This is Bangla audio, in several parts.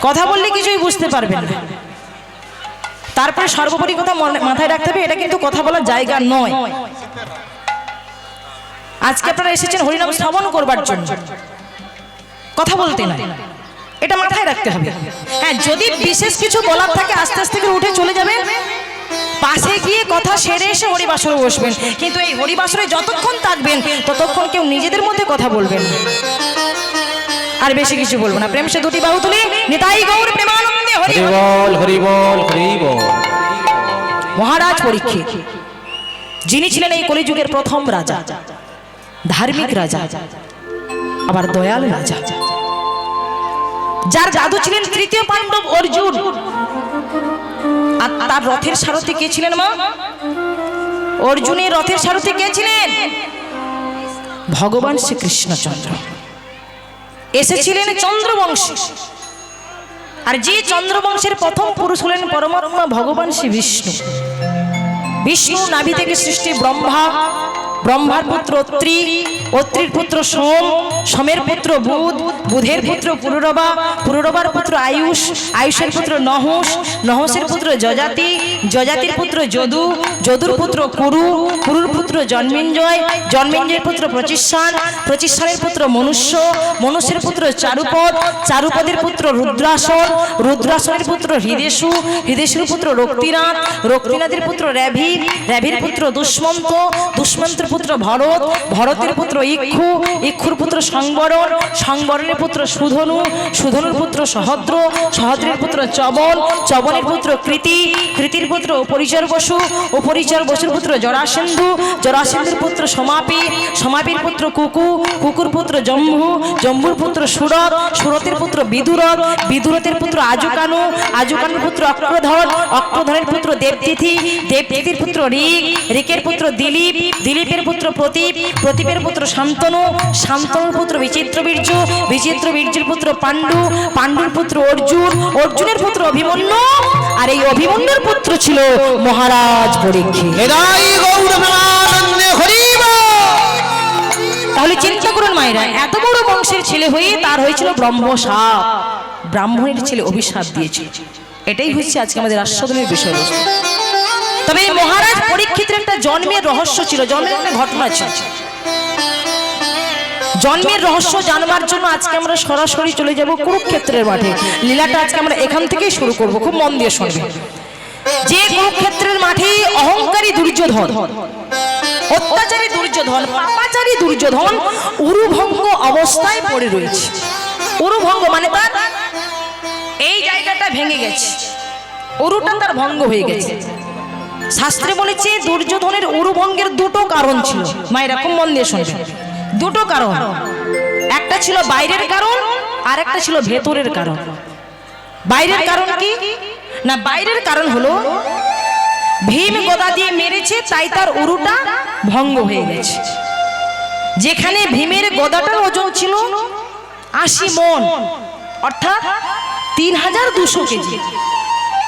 কথা বললে কিছুই বুঝতে পারবেন না। তারপরে সর্বোপরি কথা মাথায় রাখতে হবে, এটা কিন্তু কথা বলার জায়গা নয়। আজকে আপনারা এসেছেন হরিনাম শ্রবণ করবার জন্য, কথা বলতে নয়, এটা মাথায় রাখতে হবে। হ্যাঁ, যদি বিশেষ কিছু বলার থাকে আস্তে আস্তে করে উঠে চলে যাবেন, পাশে গিয়ে কথা সেরে এসে হরিবাসরে বসবেন। কিন্তু এই হরিবাসরে যতক্ষণ থাকবেন ততক্ষণ কেউ নিজেদের মধ্যে কথা বলবেন, আর বেশি কিছু বলবো না। প্রেম সে দুটি বাহু তুলে নিতাই গৌর প্রেমানন্দে হরি বল, হরি বল, হরি বল। মহারাজ পরীক্ষিত, যিনি ছিলেন এই কলিযুগের প্রথম রাজা, ধার্মিক রাজা, আবার দয়াল রাজা, যার জাদু ছিলেন তৃতীয় পাণ্ডব অর্জুন। আর তার রথের সারথি কে ছিলেন মা? অর্জুনের রথের সারথি কে ছিলেন? ভগবান শ্রীকৃষ্ণচন্দ্র। এসেছিলেন চন্দ্রবংশী, আর যে চন্দ্রবংশের প্রথম পুরুষ হলেন পরমাত্মা ভগবান শ্রী বিষ্ণু। বিষ্ণু নাভি থেকে সৃষ্টি ব্রহ্মা, ব্রহ্মার পুত্র অত্রি, অত্রির পুত্র সোম, সোমের পুত্র বুধ, বুধের পুত্র পুরুরবা, পুরুরবার পুত্র আয়ুষ, আয়ুষের পুত্র নহস, নহসের পুত্র যজাতি, যজাতির পুত্র যদু, যদুর পুত্র কুরু, কুরুর পুত্র জন্মেঞ্জয়, জন্মেঞ্জয়ের পুত্র প্রচিষ্ঠান, প্রচিষ্ঠানের পুত্র মনুষ্য, মনুষ্যের পুত্র চারুপদ, চারুপদের পুত্র রুদ্রাসন, রুদ্রাসনের পুত্র হৃদেশু, হৃদেশুর পুত্র রক্তিনাথ, রক্তিনাথের পুত্র রেভি, রেভির পুত্র দুষ্মন্ত, দুষ্মন্তের পুত্র ভরত, ভরতের পুত্র ইক্ষু, ইক্ষুর পুত্র সংবরণ, সংবরণের পুত্র সুধনু, সুধনুর পুত্র সহদ্র, সহদ্রের পুত্র চবল, চবলের পুত্র কৃতি, কৃতির পুত্র পরিচর বসু, ও পরিচর বসুর পুত্র জরাসেন্ধু, জরাসেন্ধুর পুত্র সমাপি, সমাপির পুত্র কুকু, কুকুর পুত্র জম্বু, জম্বুর পুত্র সুরত, সুরতের পুত্র বিদুরত, বিদুরতের পুত্র আজুকানু, আজুকানুর পুত্র অক্রধর, অক্রধরের পুত্র দেবতিথি, দেবতিথির পুত্র ঋক, ঋকের পুত্র দিলীপ, দিলীপের পুত্র প্রতীপ, প্রতীপের পুত্র শান্তনু, শান্তনুর পুত্র বিচিত্রবীর্য, বিচিত্রবীর্যের পুত্র পাণ্ডু, পাণ্ডুর পুত্র অর্জুন, অর্জুনের পুত্র অভিমন্যু, আর এই অভিমন্যুর পুত্র ছিল মহারাজ পরীক্ষিত। তাহলে চিন্তা করুন মায়েরা, এত বড় বংশের ছেলে হয়ে তার হয়েছিল ব্রহ্মশাপ, ব্রাহ্মণের ছেলে অভিশাপ দিয়েছিল। এটাই হচ্ছে আজকে আমাদের আস্বাদনের বিষয়বস্তু। তবে এই মহারাজ পরীক্ষিতের একটা জন্মের রহস্য ছিল, জন্মের একটা ঘটনা ছিল। জন্মের রহস্য জানবার জন্য আজকে আমরা সরাসরি চলে যাব কুরুক্ষেত্রের মাঠে। লীলাটা আজকে আমরা এখান থেকেই শুরু করব, খুব মন দিয়ে শুনবেন। যে কুরুক্ষেত্রের মাঠে অহংকারী দুর্যোধন, অত্যাচারী দুর্যোধন, পাপাচারী দুর্যোধন উরুভঙ্গ অবস্থায় পড়ে রয়েছে। উরুভঙ্গ মানে তার এই জায়গাটা ভেঙে গেছে, উরুটা তার ভঙ্গ হয়ে গেছে। শাস্ত্রে বলেছে দুর্যোধনের উরুভঙ্গের দুটো কারণ ছিল। মায়েরা খুব মন দিয়ে শুনবেন, দুটো কারণ। একটা ছিল বাইরের কারণ, আর একটা ছিল ভেতরের কারণ। বাইরের কারণ কি না, বাইরের কারণ হলো ভীম গদা দিয়ে মেরেছে, তাই তার উরুটা ভঙ্গ হয়ে গেছে। যেখানে ভীমের গদাটার ওজন ছিল 80 মণ, অর্থাৎ 3200 কেজি।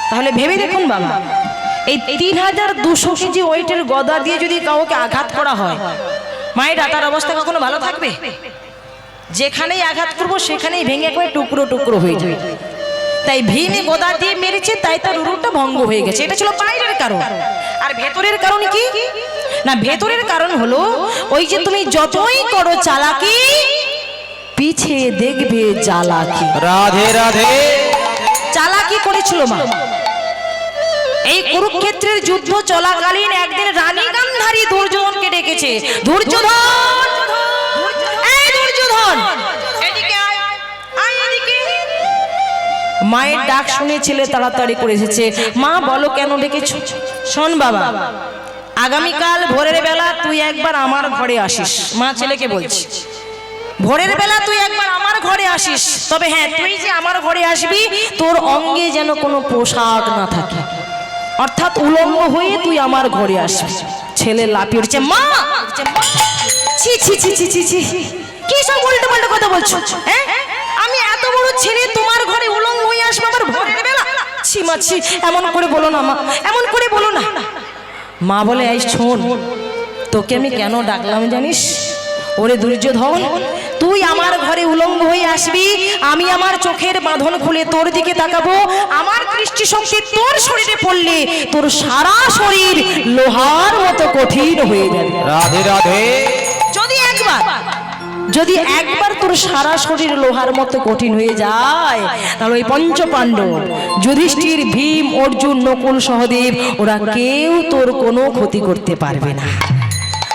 তাহলে ভেবে দেখুন বাবা, এই 3200 কেজি ওয়েটের গদা দিয়ে যদি কাউকে আঘাত করা হয়, মায়েরা তার অবস্থা কখনো ভালো থাকবে? যেখানেই আঘাত করবো সেখানেই ভেঙে একবার টুকরো টুকরো হয়ে যাবে। তাই ভীম গদা দিয়ে মেরেছে, তাই তার উরুটা ভঙ্গ হয়ে গেছে। এটা ছিল বাইরের কারণ। আর ভেতরের কারণ কি না, ভেতরের কারণ হলো ওই যে তুমি যতই করো চালাকি, পিছে দেখবে জ্বালাকি। রাধে রাধে। চালাকি করেছিল মা। এই কুরুক্ষেত্রের যুদ্ধ চলাকালীন একদিন রানী গান্ধারী দুর্যোধনকে ডেকেছে, দুর্যোধন, এই দুর্যোধন, এদিকে আয়, আয় এদিকে। মায়ের ডাক শুনে ছেলে তাড়াতাড়ি করে এসেছে। মা বলো কেন ডেকেছো? শোন বাবা, আগামীকাল ভোরের বেলা তুই একবার আমার ঘরে আসিস। মা ছেলেকে বলছি, ভোরের বেলা তুই একবার আমার ঘরে আসিস। তবে হ্যাঁ, তুই যে আমার ঘরে আসবি তোর অঙ্গে যেন কোনো পোশাক না থাকে, অর্থাৎ উলঙ্গ হয়ে তুই আমার ঘরে আসবি। ছেলে লাফিয়ে উঠছে, মা ছি ছি ছি ছি ছি ছি, কি সব উল্টো পাল্টা কথা বলছো? হ্যাঁ, আমি এত বড় ছেলে তোমার ঘরে উলঙ্গ হয়ে আসবো আমার ভোরের বেলা? ছি মা ছি, এমন করে বলো না মা, এমন করে বলো না। মা বলে, এই শোন, তোকে আমি কেন ডাকলাম জানিস? ওরে দুর্যোধন, তুই আমার ঘরে উলঙ্গ হয়ে আসবি, আমি আমার চোখের বাঁধন খুলে তোর দিকে তাকাবো, আমার দৃষ্টিশক্তি তোর শরীরে পড়লে তোর সারা শরীর লোহার মতো কঠিন হয়ে যাবে। রাধে রাধে। যদি একবার তোর সারা শরীর লোহার মতো কঠিন হয়ে যায়, তাহলে ওই পঞ্চ পাণ্ডব যুধিষ্ঠির, ভীম, অর্জুন, নকুল, সহদেব ওরা কেউ তোর কোনো ক্ষতি করতে পারবে না,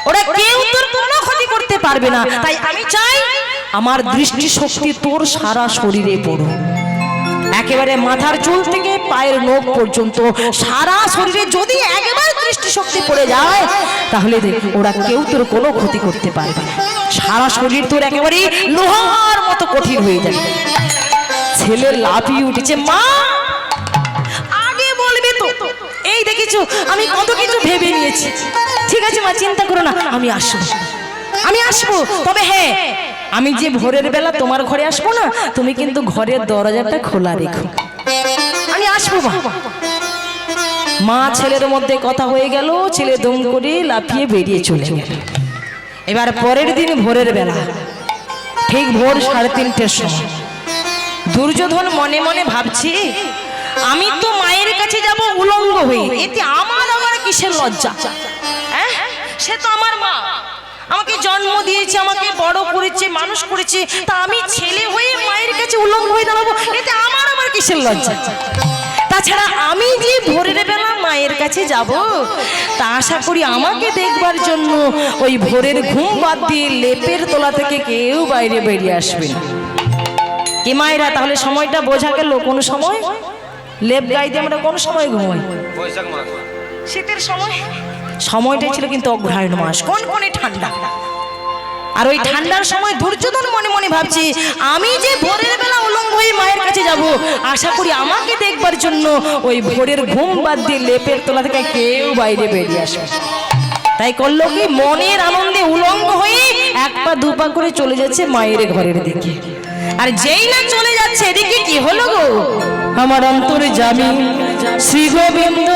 ওরা কেউ তোর কোনো ক্ষতি করতে পারবে না। তাই আমি চাই আমার দৃষ্টিশক্তি তোর সারা শরীরে পড়ুক, একেবারে মাথার চুল থেকে পায়ের নখ পর্যন্ত সারা শরীরে যদি একবার দৃষ্টিশক্তি পড়ে যায়, তাহলে দেখ ওরা কেউ তোর কোনো ক্ষতি করতে পারবে না, সারা শরীর তোর একেবারে লোহার মতো কঠিন হয়ে যাবে। ছেলে লাফিয়ে উঠেছে, মা আগে বলবে তো, এই দেখেছো আমি কত কিছু ভেবে নিয়েছি। ঠিক আছে মা, চিন্তা করো না, আমি আসবো। তবে হ্যাঁ, আমি যে ভোরের বেলা তোমার ঘরে আসবো না, তুমি কিন্তু ঘরের দরজাটা খোলা রেখো, আমি আসবো। মা ছেলের মধ্যে কথা হয়ে গেল, ছেলে দম করে লাফিয়ে বেরিয়ে চলে গেল। এবার পরের দিন ভোরের বেলা ঠিক ভোর 3:30টার সময় দুর্যোধন মনে মনে ভাবছি, আমি তো মায়ের কাছে যাব উলঙ্গ হয়ে, এতে আমার আবার কিসের লজ্জা? সে তো আমার মা, আমাকে জন্ম দিয়েছে, আমাকে বড় করেছে, মানুষ করেছে, তা আমি ছেলে হয়ে মায়ের কাছে উলঙ্গ হয়ে দাঁড়াবো, এতে আমার আবার কিসের লজ্জা? তাছাড়া আমি যে ভোরের বেলা মায়ের কাছে যাব, তা আশা করি আমাকে দেখবার জন্য ওই ভোরের ঘুম বাদ দিয়ে লেপের তলা থেকে কেউ বাইরে বেরিয়ে আসবে না। কি মায়েরা, তাহলে সময়টা বোঝা গেল? কোন সময় লেপ গায়ে দিয়ে আমরা কোন সময় ঘুমাই? শীতের সময়। সময়টা ছিল কিন্তু অগ্রহায়ণ মাস, কোন ঠান্ডা। আর ওই ঠান্ডার সময় দুর্যোধন মনে মনে ভাবছি, আমি যে ভোরের বেলা উলঙ্গ হয়ে মায়ের কাছে যাব, আশা করি আমাকে দেখবার জন্য ওই ভোরের ঘুম বাদ দিয়ে লেপের তলা থেকে কেউ বাইরে বেরিয়ে আসবে। তাই করলো কি, মনের আনন্দে উলঙ্গ হয়ে 1 পা 2 পা করে চলে যাচ্ছে মায়ের ঘরের দিকে। আর যেই না চলে যাচ্ছে, এদিকে কি হলো গো, আমার অন্তর্যামী শ্রী গোবিন্দ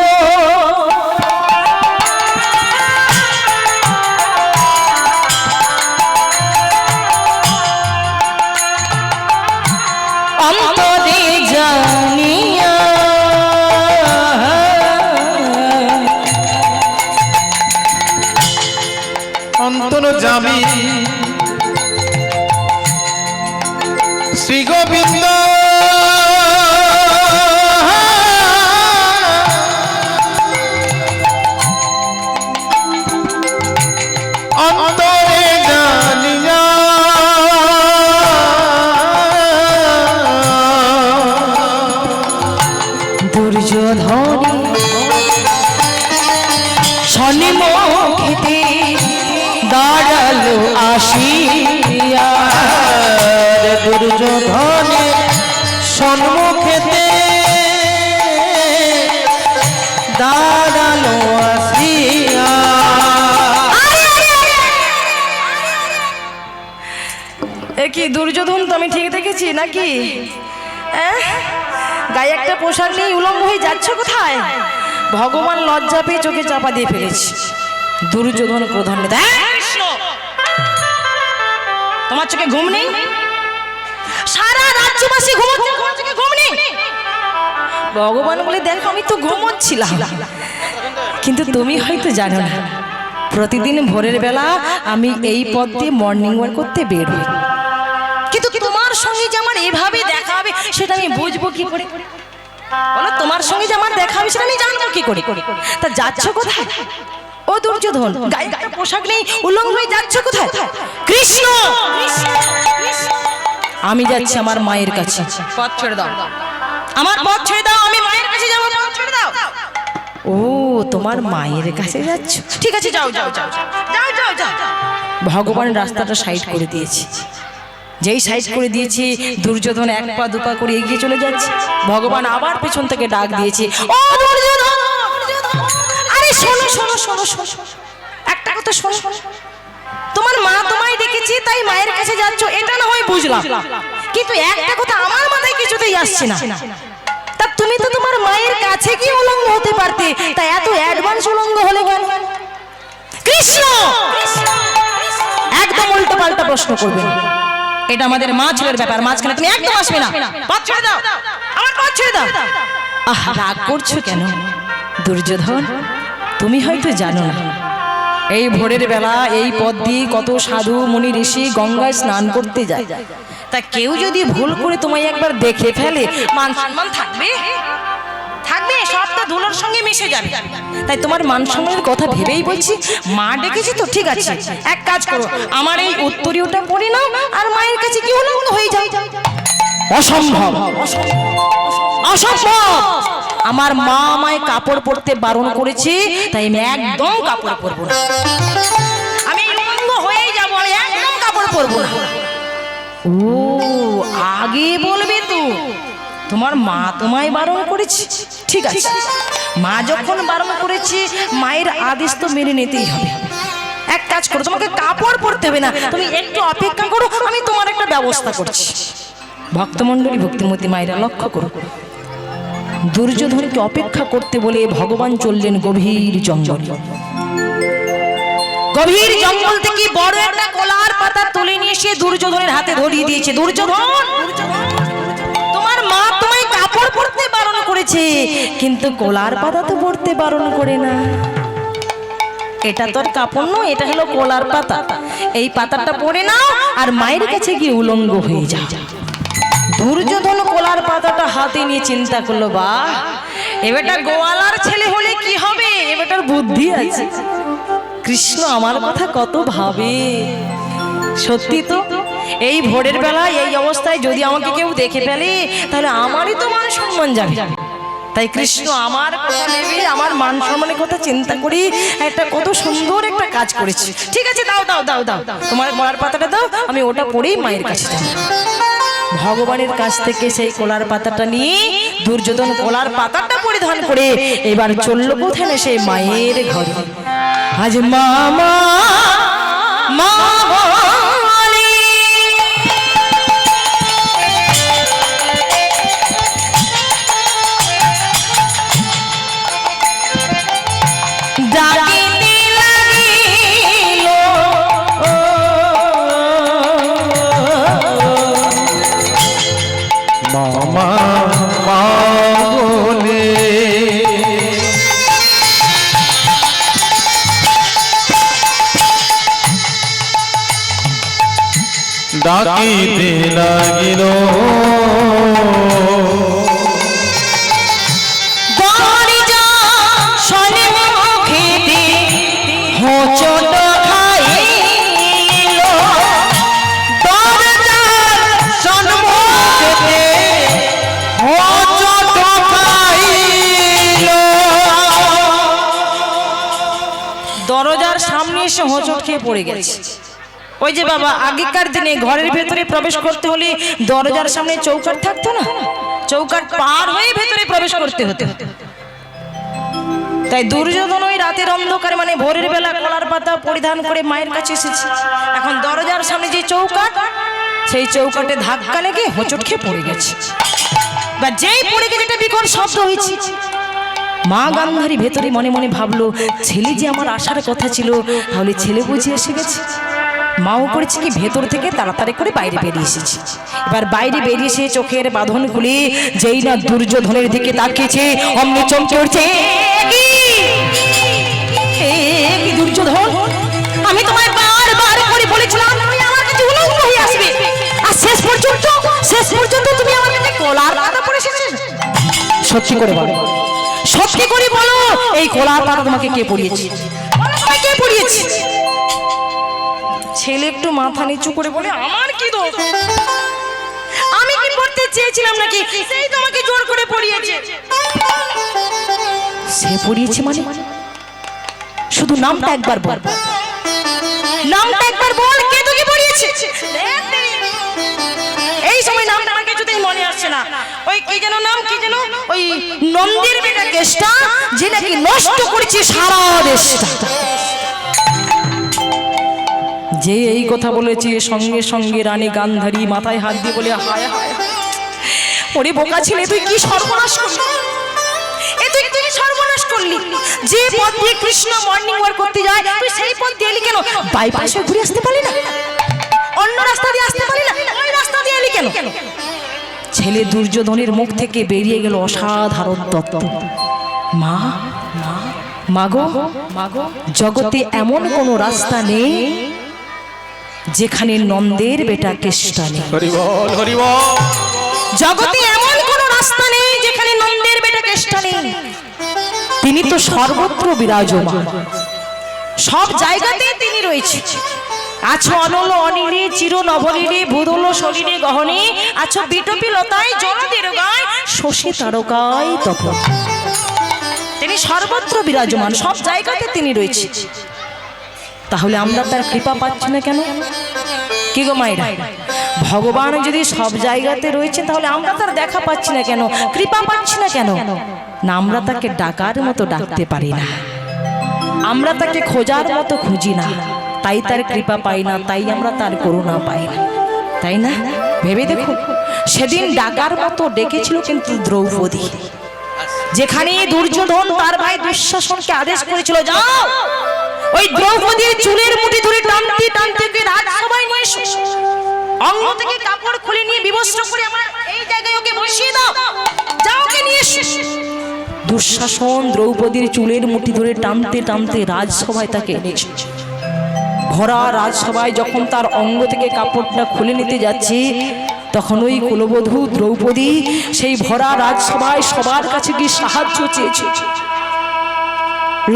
অন্তরে জানিয়া অন্তর্যামী শ্রী গোবিন্দ অন্তরে জানিয়া দুর্যোধন সন্মুখে দাঁড়ালো আসিয়া, দুর্যোধনের সম্মুখেতে দাঁড়ালো আসিয়া। কি দুর্যোধন, তো আমি ঠিক দেখেছি নাকি? গায়ে একটা পোশাক নেই, উলঙ্গ হয়ে যাচ্ছ কোথায়? ভগবান লজ্জা পেয়ে চোখে চাপা দিয়ে ফেলেছি। দুর্যোধন প্রধান নেতা, তোমার চোখে ঘুম নেই? সারা রাজ্যবাসী ঘুমোচ্ছে, তোমার চোখে ঘুম নেই? ভগবান বলে, দেখো আমি তো ঘুমোচ্ছিলাম, কিন্তু তুমি হয়তো জানো না, প্রতিদিন ভোরের বেলা আমি এই পথ দিয়ে মর্নিং ওয়াক করতে বের হই, কিন্তু তোমার সঙ্গে যে আমার এভাবে দেখা হবে সেটা আমি বুঝবো কি করে? বলো, তোমার সঙ্গে যে আমার দেখা হবে সেটা আমি জানবো কি করে? তা যাচ্ছ কোথায়? ও দুর্যোধন, গায়ে একটা পোশাক নেই, উলঙ্গ হয়ে যাচ্ছ কোথায়? কৃষ্ণ, আমি যাচ্ছি আমার মায়ের কাছে, পথ ছেড়ে দাও, আমার পথ ছেড়ে দাও, আমি মায়ের কাছে যাবো, পথ ছেড়ে দাও। ও, তোমার মায়ের কাছে যাচ্ছ, ঠিক আছে, যাও যাও যাও যাও যাও যাও। ভগবান রাস্তাটা সাইড করে দিয়েছে। যেই সাইড করে দিয়েছে, দুর্যোধন 1 পা 2 পা করে এগিয়ে চলে যাচ্ছে। ভগবান আবার পেছন থেকে ডাক দিয়েছে, ও দুর্যোধন, আরে শোনো শোনো শোনো শোনো, একটা কথা শোনো, তোমার মা তোমায় ডেকেছে তাই মায়ের কাছে যাচ্ছ, এটা না হয় বুঝলাম, কিন্তু একটা কথা আমার মাথায় কিছুতেই আসছে না। তা তুমি তো তোমার মায়ের কাছে কি উলঙ্গ হতে পারতে, তাই এত অ্যাডভান্স উলঙ্গ হলে কেন? কৃষ্ণ, একদম উল্টো পাল্টা প্রশ্ন করবেন। এটা আমাদের মা ছেলের ব্যাপার, মাঝখানে তুমি একদম আসবে না। পথ ছেড়ে দাও, আমার পথ ছেড়ে দাও। আহ, রাগ করছো কেন দুর্যোধন? তুমি হয়তো জানো না, এই ভোরের বেলা এই পথ দিয়ে কত সাধু মুনি ঋষি গঙ্গায় স্নান করতে যায়। তা কেউ যদি ভুল করে তোমায় একবার দেখে ফেলে, মান সম্মান থাকবে? থাকবে? সবটা ধুলোর সঙ্গে মিশে যাবে। তাই তোমার মান সম্মানের কথা ভেবেই বলছি, মা ডেকেছি তো ঠিক আছে, এক কাজ করো, আমার এই উত্তরীয়টা পড়ে নাও আর মায়ের কাছে কি উলঙ্গ হয়ে যাও। অসম্ভব, অসম্ভব। আমার মা আমায় কাপড় পরতে বারণ করেছে, তাই আমি একদম কাপড় পরবো না। আমি উলঙ্গ হয়েই যাবো, আমি একদম কাপড় পরবো না। ও, আগে বলবে তো তোমার মা তোমায় বারণ করেছে, ঠিক আছে। মা যখন বারণ করেছে, মায়ের আদেশ তো মেনে নিতেই হবে। এক কাজ করো, তোমাকে কাপড় পরতে হবে না, তুমি একটু অপেক্ষা করো, আমি তোমার একটা ব্যবস্থা করছি। ভক্তমণ্ডলী, ভক্তিমতী মায়েরা লক্ষ্য করো, দুর্যোধনকে অপেক্ষা করতে বলে ভগবান চললেন গভীর জঙ্গলে। গভীর জঙ্গল থেকে বড় একটা কলার পাতা তুলে নিয়ে এসে দুর্যোধনের হাতে ধরিয়ে দিয়েছে। দুর্যোধন, তোমার মা তোমায় কাপড় পরতে বারণ করেছে, কিন্তু কলার পাতা তো পরতে বারণ করে না। এটা তোর কাপড় নয়, এটা হলো কলার পাতা। এই পাতাটা পরে নাও আর মায়ের কাছে গিয়ে উলঙ্গ হয়ে যাও। দুর্যোধন কলার পাতাটা হাতে নিয়ে চিন্তা করলো, বাহ, এবারটা গোয়ালার ছেলে হলে কি হবে, এবারটার বুদ্ধি আছে। কৃষ্ণ আমার কথা কত ভাবে। সত্যি তো, এই ভোরের বেলা এই অবস্থায় যদি আমাকে কেউ দেখে ফেলে, তাহলে আমারই তো মান সম্মান যাবে। তাই কৃষ্ণ আমার কথা ভেবে, আমার মান সম্মানের কথা চিন্তা করি একটা কত সুন্দর একটা কাজ করেছে। ঠিক আছে, দাও দাও দাও দাও, তোমার কলার পাতাটা দাও, আমি ওটা পরেই মায়ের কাছে যাব। ভগবানের কাছ থেকে সেই কলার পাতাটা নিয়ে দুর্যোধন কলার পাতাটা পরিধান করে এবার চলল কোথায় না, সেই মায়ের ঘরে। আজ মামা মা বলে ডাকিতে লাগিল, মামা মা বলে ডাকিতে লাগিল, দরজা সম্মুখেতে হোঁচট খাইল, দরজার সম্মুখেতে হোঁচট খাইল। দরজার সামনে এসে হোঁচট খেয়ে পড়ে গেছে। ওই যে বাবা, আগেকার দিনে ঘরের ভেতরে প্রবেশ করতে হলে দরজার সামনে চৌকাঠ থাকতো না, চৌকাঠ পার হয়ে ভেতরে প্রবেশ করতে হতো। তাই দুর্যোধন ওই রাতের অন্ধকারে মানে ভোরের বেলা কলার পাতা পরিধান করে মায়ের কাছে এসেছে। এখন দরজার সামনে যে চৌকাঠ, সেই চৌকাঠে ধাক্কা লেগে হোঁচট খেয়ে পড়ে গেছে। বা যেই পড়ে গেছে একটা বিকট শব্দ হয়েছে। মা গান্ধারী ভেতরে মনে মনে ভাবলো, ছেলে যে আমার আসার কথা ছিল, তাহলে ছেলে বুঝে এসে গেছে। মাও করেছে কি, ভেতর থেকে তাড়াতাড়ি করে বাইরে বেরিয়ে এসেছে। এবার বাইরে বেরিয়ে এসে চোখের বাঁধন খুলে যেই না দুর্যোধনের দিকে তাকিয়েছে, অমনি চমকে উঠছে, কি দুর্যোধন, আমি তোমায় বারবার করে বলেছিলাম তুমি আমার কাছে উলঙ্গ হয়ে আসবে, আর শেষ পর্যন্ত তুমি আমার কাছে কলার পাতা পরে এসেছো। সত্যি করে বলো, সত্যি করে বলো, এই কলার পাতা তোমাকে কে পরিয়েছে? তোমায় কে পরিয়েছে? ছেলে একটু মাথা নিচু করে বলে, আমার কি দোষ, আমি কি পড়তে চেয়েছিলাম নাকি, সেই তোমাকে জোর করে পড়িয়েছে। সে পড়িয়েছে মানে? শুধু নামটা একবার বল, নামটা একবার বল, কে তোকে পড়িয়েছে? এই সময় নামটা আমার কিছুতেই মনে আসছে না। ওই কি যেন নাম, কি যেন, ওই নন্দের বেটা কেষ্টা, যে নাকি নষ্ট করেছে সারা দেশটা। যে এই কথা বলেছে, সঙ্গে সঙ্গে রানী গান্ধারী মাথায় হাত দিয়ে বলে, হায় হায়, ওরে বোকা ছেলে, তুই কি সর্বনাশ করলি, তুই কি সর্বনাশ করলি। যে পথ দিয়ে কৃষ্ণ মর্নিং ওয়াক করতে যায়, তুই সেই পথ দিয়ে এলি কেন? বাইপাসে ঘুরে আসতে পারলি না? অন্য রাস্তা দিয়ে আসতে পারি না, ওই রাস্তা দিয়ে এলি কেন? ছেলে দুর্যোধনের মুখ থেকে বেরিয়ে গেল অসাধারণ তত্ত্ব। মা মাগো মাগো, জগতে এমন কোন রাস্তা নেই যেখানে নন্দের বেটা কেষ্টা নেই। হরি বল হরি বল। জগতে এমন কোন রাস্তা নেই যেখানে নন্দের বেটা কেষ্টা নেই। তিনি তো সর্বত্র বিরাজমান, সব জায়গাতে তিনি রয়েছে। আছো অনল অনিলে চির নভনীলে ভূদল শরীরে গহনে, আছো বিটপি লতায় জনদের গায় শশী তারকায় তপন। তিনি সর্বত্র বিরাজমান, সব জায়গাতে তিনি রয়েছে। তাহলে আমরা তার কৃপা পাচ্ছি না কেন? কি গো মায়েরা, ভগবান যদি সব জায়গাতে রয়েছে তাহলে আমরা তার দেখা পাচ্ছি না কেন, কৃপা পাচ্ছি না কেন? না, আমরা তাকে ডাকার মতো ডাকতে পারি না, আমরা তাকে খোঁজার মতো খুঁজি না, তাই তার কৃপা পাই না, তাই আমরা তার করুণা পাই না, তাই না? ভেবে দেখো, সেদিন ডাকার মতো ডেকেছিল কিন্তু দ্রৌপদী, যেখানে দুর্যোধন তার ভাই দুঃশাসনকে আদেশ করেছিল, যাও ওই দ্রৌপদীর চুলের মুঠি ধরে টানতে টানতে রাজসভায় নিয়ে এসো, অঙ্গ থেকে কাপড় খুলে নিয়ে বিবস্ত্র করে আমরা এই জায়গায় ওকে বসিয়ে দাও, যাও ওকে নিয়ে এসো। দুঃশাসন দ্রৌপদীর চুলের মুঠি ধরে টানতে টানতে রাজসভায় তাকে এনেছে। ভরা রাজসভায় যখন তার অঙ্গ থেকে কাপড়টা খুলে নিতে যাচ্ছে, তখন ওই কুলবধূ দ্রৌপদী সেই ভরা রাজসভায় সবার কাছে গিয়ে সাহায্য চেয়েছে।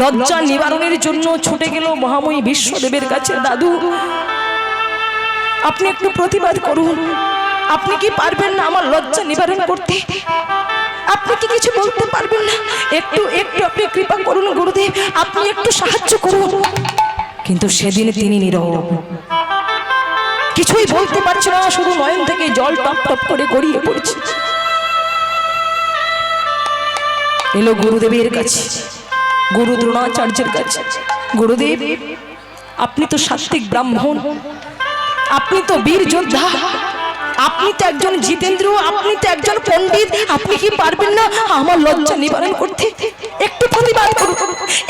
লজ্জা নিবারণের জন্য ছুটে গেল মহাময়ী বিশ্বদেবের কাছে, দাদু আপনি একটু প্রতিবাদ করুন, আপনি কি পারবেন না আমার লজ্জা নিবারণ করতে? আপনি কি কিছু বলতে পারবেন না? একটু একটু আপনি কৃপা করুন গুরুদেব, আপনি একটু সাহায্য করুন। কিন্তু সেদিন তিনি নীরব, কিছুই বলতে পারছে না, শুধু নয়ন থেকে জল টপ টপ করে গড়িয়ে পড়ছে। এলো গুরুদেবের কাছে, গুরু দ্রোণাচার্যের কাছে, গুরুদেব আপনি তো সাত্বিক ব্রাহ্মণ, আপনি তো বীর যোদ্ধা, আপনি তো একজন জিতেন্দ্র, আপনি তো একজন পণ্ডিত, আপনি কি পারবেন না আমার লজ্জা নিবারণ করতে? একটু প্রতিবাদ করুন,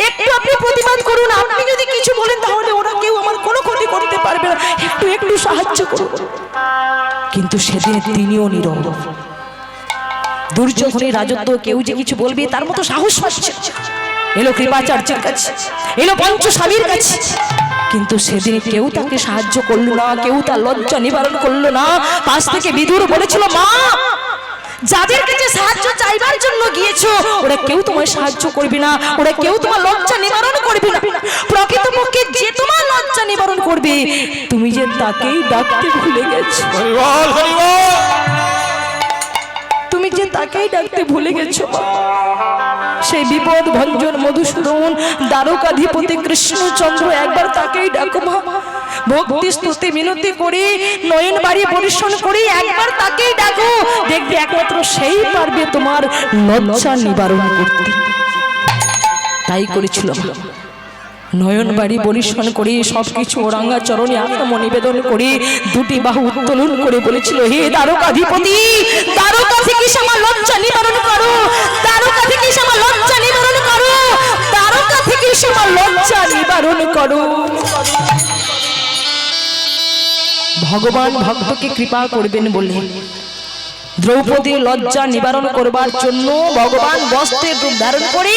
একটু আপনি প্রতিবাদ করুন, আপনি যদি কিছু বলেন তাহলে ওরা কেউ আমার কোনো ক্ষতি করতে পারবে না, একটু একটু সাহায্য করুন। কিন্তু সেদিন তিনিও নীরব। দুর্যোধনের রাজত্ব কেউ যে কিছু বলবে তার মতো সাহস পাচ্ছে। এলো কৃপাচার্যের কাছে, এলো পঞ্চস্বামীর কাছে, কিন্তু সেদিন কেউ তাকে সাহায্য করলো না, কেউ তার লজ্জা নিবারণ করলো না। পাশ থেকে বিদুর বলেছিল, মা যাদের কাছে সাহায্য চাইবার জন্য গিয়েছো ওরা কেউ তোমায় সাহায্য করবে না, ওরা কেউ তোমার লজ্জা নিবারণ করবে না। প্রকৃতপক্ষে যে তোমার লজ্জা নিবারণ করবে তুমি যে তাকেই ডাকতে ভুলে গেছো। হরি বল হরি বল। তুমি যে তাকেই ডাকতে ভুলে গেছো। সেই বিপদ ভঞ্জন মধুসূদন দ্বারকাধিপতি কৃষ্ণচন্দ্র, একবার তাকেই ডাকো মা, ভক্তি স্তুতি মিনতি করে নয়ন বাড়ি পরিশ্রম করে একবার তাকেই ডাকো, দেখবে একমাত্র সেই পারবে তোমার লজ্জা নিবারণ করতে। তাই করেছিল নয়ন বাড়ি পরিশ্রম করে সবকিছু ওরাঙ্গা চরণে আত্ম নিবেদন করে দুটি বাহু উত্তোলন করে বলেছিল, হে দ্বারকাধিপতি, দ্বারকা থেকে আমার লজ্জা নিবারণ করো, দ্বারকা থেকে আমার লজ্জা নিবারণ করো, দ্বারকা থেকে আমার লজ্জা নিবারণ করো। ভগবান ভক্তকে কৃপা করবেন বলে দ্রৌপদীর লজ্জা নিবারণ করবার জন্য ভগবান বস্ত্রের রূপ ধারণ করে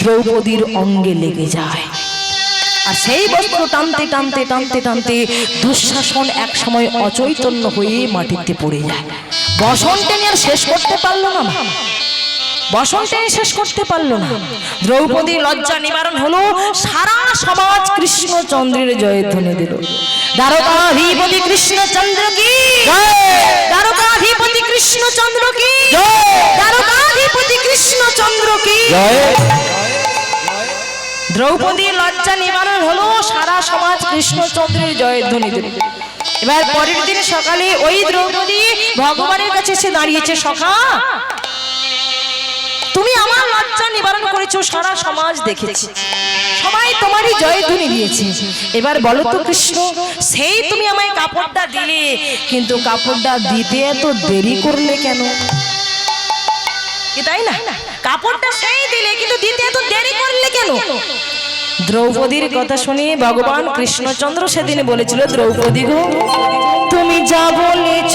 দ্রৌপদীর অঙ্গে লেগে যায়। আর সেই বস্ত্র টানতে টানতে টানতে টানতে দুঃশাসন এক সময় অচৈতন্য হয়ে মাটিতে পড়ে যায়। বসন টেনে আর শেষ করতে পারলো না, বসন টেনে শেষ করতে পারলো না। দ্রৌপদীর লজ্জা নিবারণ হলো, সারা সমাজ কৃষ্ণচন্দ্রের জয়ধ্বনি দিল। দ্বারকাধিপতি কৃষ্ণচন্দ্র কি জয়, দ্বারকাধিপতি কৃষ্ণচন্দ্র কি জয়, দ্বারকাধিপতি কৃষ্ণচন্দ্র কি জয়। দ্রৌপদীর লজ্জা নিবারণ হলো, সারা সমাজ কৃষ্ণচন্দ্রের জয়ধ্বনি দিল। এবার পরের দিন সকালে ওই দ্রৌপদী ভগবানের কাছে এসে দাঁড়িয়েছে, সখা তুমি আমার লজ্জা নিবারণ করেছো, সারা সমাজ দেখেছে, সবাই তোমারই জয়ধ্বনি দিয়েছে। এবার বলো তো কৃষ্ণ, সেই তুমি আমায় কাপড়টা দিলে, কিন্তু কাপড়টা দিতে এত দেরি করলে কেন? তাই না, কাপড়টা সেই দিলে কিন্তু দিতে এত দেরি করলে কেন? দ্রৌপদীর কথা শুনে ভগবান কৃষ্ণচন্দ্র সেদিন বলেছিল, দ্রৌপদী গো, তুমি যা বলেছ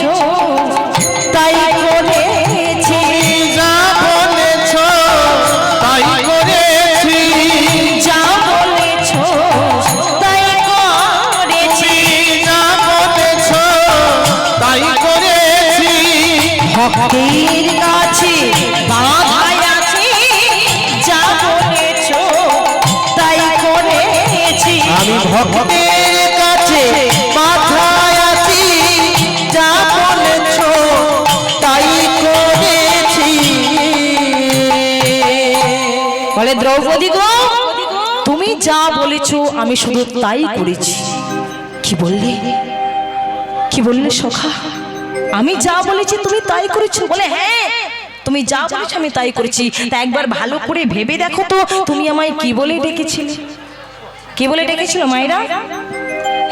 তাই করেছি, যা বলেছ তাই করেছি, যা বলেছ তাই করেছি, যা বলেছ তাই করেছি, ভক্তির কাছে বাধাই আছি, যা বলেছ তাই করেছি, আমি ভক্তের কাছে মাথায় আছি, যা বলেছ তাই করেছি। বলে দ্রৌপদী গো, তুমি যা বলেছো আমি শুধু তাই করেছি। কি বললে, কি বললে সখা? আমি যা বলেছি তুমি তাই করেছো? বলে হ্যাঁ, তুমি যা বলেছো আমি তাই করেছি। তা একবার ভালো করে ভেবে দেখো তো, তুমি আমায় কি বলে ডেকেছিলে? কি বলে ডেকেছিল মায়েরা?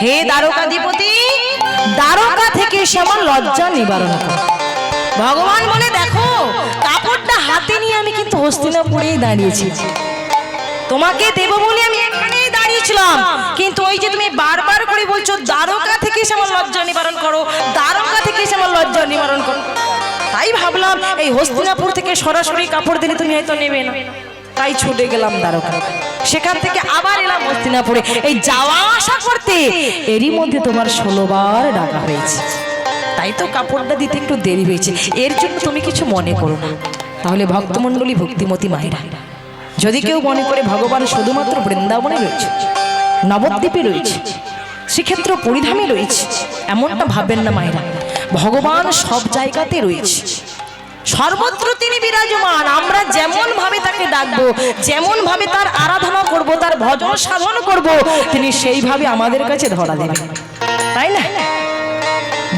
হে দ্বারকাধিপতি, দ্বারকা থেকে এসে আমার লজ্জা নিবারণ করো। ভগবান বলে দেখো, কাপড়টা হাতে নিয়ে আমি কিন্তু হস্তিনাপুরেই দাঁড়িয়েছি, তোমাকে দেব বলে আমি এখানেই দাঁড়িয়েছিলাম, কিন্তু ওই যে তুমি বারবার করে বলছো দ্বারকা থেকে এসে আমার লজ্জা নিবারণ করো, দ্বারকা থেকে এসে আমার লজ্জা নিবারণ করো, তাই ভাবলাম এই হস্তিনাপুর থেকে সরাসরি কাপড় দিলে তুমি হয়তো নেবে না, তাই ছুটে গেলাম দ্বারকা, সেখান থেকে আবার এলাম হস্তিনাপুরে। এই যাওয়া আসা করতে এরই মধ্যে তোমার 16 বার ডাকা হয়েছে, তাই তো কাপড়টা দিতে একটু দেরি হয়েছে, এর জন্য তুমি কিছু মনে করো না। তাহলে ভক্তমণ্ডলী, ভক্তিমতী মায়েরা, যদি কেউ মনে করে ভগবান শুধুমাত্র বৃন্দাবনে রয়েছে, নবদ্বীপে রয়েছে, শ্রীক্ষেত্র পরিধামে রয়েছে, এমনটা ভাববেন না মায়েরা। ভগবান সব জায়গাতে রয়েছে, সর্বত্র তিনি বিরাজমান। আমরা যেমন ভাবে তাকে ডাকবো, যেমন ভাবে তার আরাধনা করব, তার ভজন সাধন করব, তিনি সেইভাবে আমাদের কাছে ধরা দেবেন, তাই না?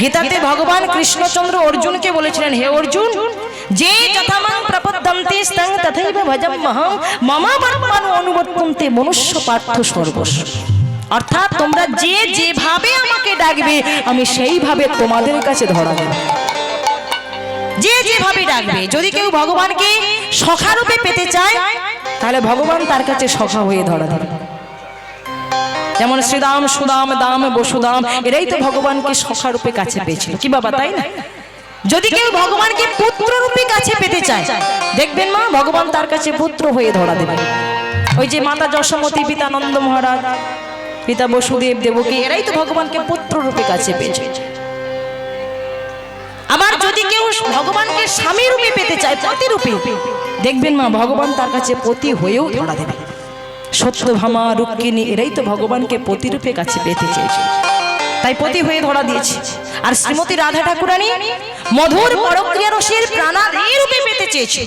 গীতাতে ভগবান কৃষ্ণচন্দ্র অর্জুনকে বলেছিলেন, হে অর্জুন, যে যথামাং প্রপদ্যন্তে স্তং তথৈব ভজম্যহং মম বর্তমানো অনুবর্তন্তে মনুষ্য পার্থ সর্বস্ব। অর্থাৎ তোমরা যে যেভাবে আমাকে ডাকবে আমি সেইভাবে তোমাদের কাছে ধরা দেব, যে যেভাবে ডাকবে। যদি কেউ ভগবানকে সখা রূপে পেতে চায়, তাহলে ভগবান তার কাছে সখা হয়ে ধরা দেবে। যেমন শ্রীদাম, সুদাম, দাম, বসুদাম, এরাই তো ভগবানকে সখা রূপে কাছে পেয়েছিল, কি বাবা, তাই না? যদি কেউ ভগবানকে পুত্র রূপে কাছে পেতে চায়, দেখবেন মা, ভগবান তার কাছে পুত্র হয়ে ধরা দেবে। ওই যে মাতা যশোমতী, পিতা নন্দ মহারাজ, পিতা বসুদেব, দেবকী, এরাই তো ভগবানকে পুত্র রূপে কাছে পেয়েছে। আবার যদি কেউ ভগবানকে স্বামী রূপে পেতে চায়, পতি রূপে, দেখবেন মা, ভগবান তার কাছে পতি হয়েও ধরা দেবে। সত্যভামা, রুক্মিণী, এরাই তো ভগবানকে পতি রূপে কাছে পেতে চেয়েছে, তাই পতি হয়ে ধরা দিয়েছে। আর শ্রীমতী রাধা ঠাকুরানী মধুর পরক্রিয়া রসের প্রাণাদি রূপে পেতে চেয়েছে,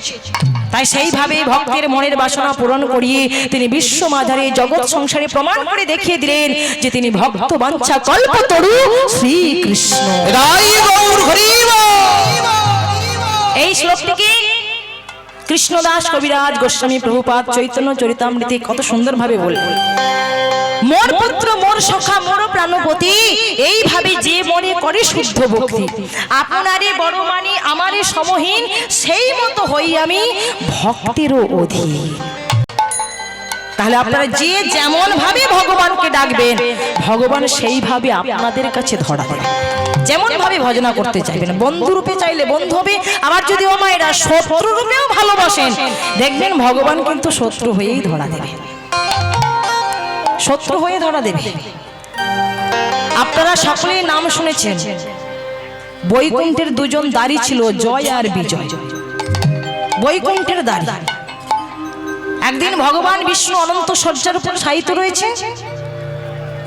তাই সেইভাবে ভক্তের মনের বাসনা পূরণ করিয়ে তিনি বিশ্ব মাঝারে জগৎ সংসারে প্রমাণ করে দেখিয়ে দিলেন যে তিনি ভক্ত বাঞ্ছা কল্পতরু শ্রীকৃষ্ণ। রাই গৌর হরি বল। এই শ্লোকটিকে কৃষ্ণদাস কবিরাজ গোস্বামী প্রভুপাদ চৈতন্য চরিতামৃতে কত সুন্দরভাবে বললেন, মোর পুত্র, মোর সখা, মোর প্রাণপতি, এইভাবে যে মনে করে শুদ্ধ ভক্তি, আপনারে বড় মানি আমারে সমহীন, সেই মতো হই আমি ভক্তেরও অধীন। তাহলে আপনারা যে যেমন ভাবে ভগবানকে ডাকবেন, ভগবান সেইভাবে আপনাদের কাছে ধরা দেবে। যেমন ভাবে ভজনা করতে চাইবেন, বন্ধু রূপে চাইলে বন্ধু হবে, আবার যদি ও মায়েরা শত্রু রূপেও ভালোবাসেন, দেখবেন ভগবান কিন্তু শত্রু হয়েই ধরা দেবে, শত্রু হয়ে ধরা দেবে। আপনারা সকলেই নাম শুনেছেন, বৈকুণ্ঠের দুজন দাঁড়ি ছিল, জয় আর বিজয়, বৈকুণ্ঠের দাঁড়ি। একদিন ভগবান বিষ্ণু অনন্ত শয্যার উপর শায়িত রয়েছে,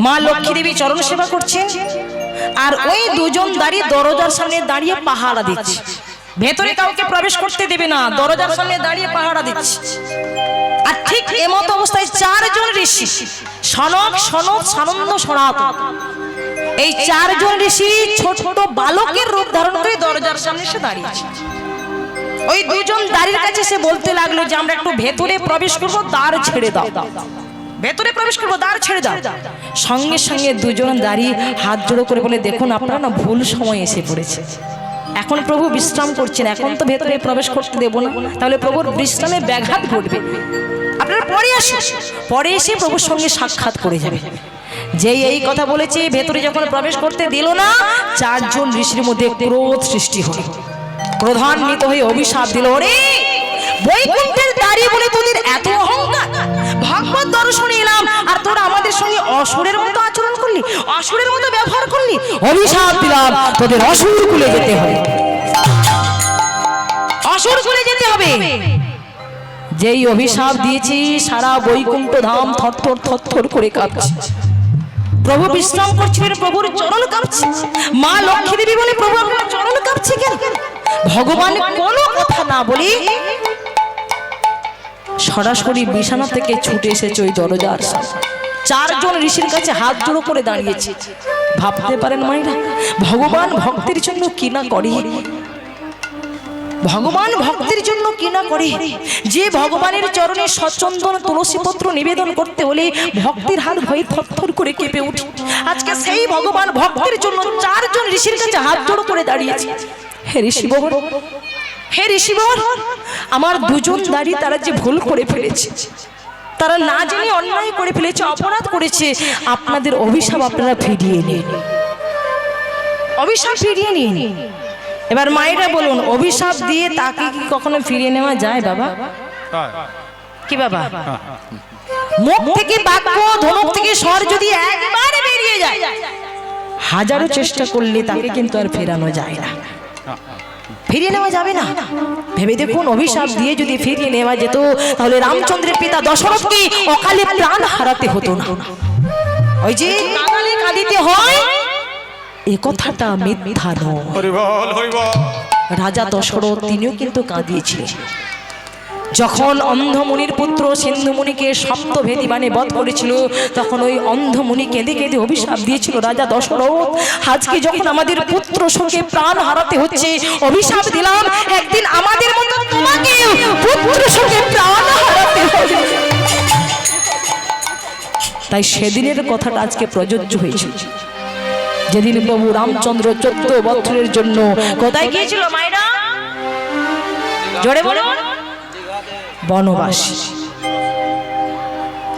মা লক্ষ্মী দেবী চরণ সেবা করছেন, আর ওই দুজন দাঁড়িয়ে দরজার সামনে দাঁড়িয়ে পাহারা দিচ্ছে। ভেতরে কাউকে প্রবেশ করতে দেবে না, দরজার সামনে দাঁড়িয়ে পাহারা দিচ্ছে। আর ঠিক এমত অবস্থায় 4 জন ঋষি, সনক, সনক, সানন্দ, সনাতন, এই 4 জন ঋষি ছোট ছোট বালকের রূপ ধারণ করে দরজার সামনে এসে দাঁড়িয়েছে। ওই দুজন দাঁড়ির কাছে সে বলতে লাগলো যে আমরা একটু ভেতরে প্রবেশ করব, দ্বার ছেড়ে দাও, ভেতরে প্রবেশ করবো, দ্বার ছেড়ে দাও। সঙ্গে সঙ্গে দুজন দাঁড়িয়ে হাত জোড়ো করে বলে, দেখুন আপনারা না ভুল সময় এসে পড়েছে, এখন প্রভু বিশ্রাম করছেন, এখন তো ভেতরে প্রবেশ করতে দেব না, তাহলে প্রভুর বিশ্রামে ব্যাঘাত ঘটবে। আপনারা পরে আসুন, পরে এসে প্রভুর সঙ্গে সাক্ষাৎ করে যাবে। যেই এই কথা বলেছে, ভেতরে যখন প্রবেশ করতে দিল না, 4 জন ঋষির মধ্যে ক্রোধ সৃষ্টি হলো। ক্রোধান্বিত হয়ে অভিশাপ দিল, ওরে বৈকুণ্ঠের দাঁড়ি বলে তোদের এত অহংকার, ভগবত দর্শনে এলাম আর তোরা আমাদের সঙ্গে অসুরের মতো আচরণ করলি, অসুরের মতো ব্যবহার করলি, অভিশাপ দিলাম তোদের অসুর কুলে যেতে হবে, অসুর কুলে যেতে হবে। যেই অভিশাপ দিয়েছি, সারা বৈকুণ্ঠ ধাম থরথর থরথর করে কাঁপছে। প্রভু বিশ্রাম করছিলেন, প্রভুর চরণ কাঁপছে। মা লক্ষ্মী দেবী বলে, প্রভু আপনার চরণ কাঁপছে কেন? ভগবান কোনো কথা না বলে সরাসরি বিছানা থেকে ছুটে এসেছে ওই দরজার সামনে। 4 জন ঋষির কাছে হাত জোড়ো করে দাঁড়িয়েছে। ভাবতে পারেন মায়েরা, ভগবান ভক্তের জন্য কি না করে, ভগবান ভক্তের জন্য কি না করে। যে ভগবানের চরণে সচন্দন তুলসী পত্র নিবেদন করতে হলে ভক্তের হাত ভয়ে থরথর করে কেঁপে ওঠে। আজকে সেই ভগবান ভক্তের জন্য 4 জন ঋষির কাছে হাত জোড়ো করে দাঁড়িয়েছে। হে ঋষিবর, হে ঋষিবর, আমার 2 জন দাঁড়িয়ে তারা যে ভুল করে ফেলেছে, তারা না জেনে অন্যায় করে ফেলেছে, অপরাধ করেছে। আপনাদের অভিশাপ আপনারা ফিরিয়ে নিন, অভিশাপ ফিরিয়ে নিন। এবার মায়েরা বলুন, অভিশাপ দিয়ে তাকে কি কখনো ফিরিয়ে নেওয়া যায় বাবা? কি বাবা? মুখ থেকে বাক্য, ধনুক থেকে স্বর যদি একবার বেরিয়ে যায়, হাজারো চেষ্টা করলে তাকে কিন্তু আর ফেরানো যায় না, ফিরিয়ে নেওয়া যাবে না। ভেবে দেখুন, অভিশাপ দিয়ে যদি ফিরিয়ে নেওয়া যেত, তাহলে রামচন্দ্রের পিতা দশরথকে অকালে প্রাণ হারাতে হতো না। ওই যে কাঁদালে কাঁদিতে হয়, এ কথাটা মিথ্যা নয়। রাজা দশরথ তিনিও কিন্তু কাঁদিয়েছিলেন। যখন অন্ধমুনির পুত্র সিন্ধুমুনিকে সপ্তভেদী বাণে বধ করেছিল, তখন ওই অন্ধমুনি কেঁদে কেঁদে অভিশাপ দিয়েছিল, রাজা দশরথ আজকে যখন আমাদের পুত্র সঙ্গে প্রাণ হারাতে হচ্ছে, অভিশাপ দিলাম একদিন আমাদের মতো তোমাকে পুত্র সঙ্গে প্রাণ হারাতে হবে। তাই সেদিনের কথাটা আজকে প্রযোজ্য হয়েছে, যেদিন প্রভু রামচন্দ্র 14 বছরের জন্য কোথায় গিয়েছিল মায়েরা? জোরে বলুন, বনবাসী।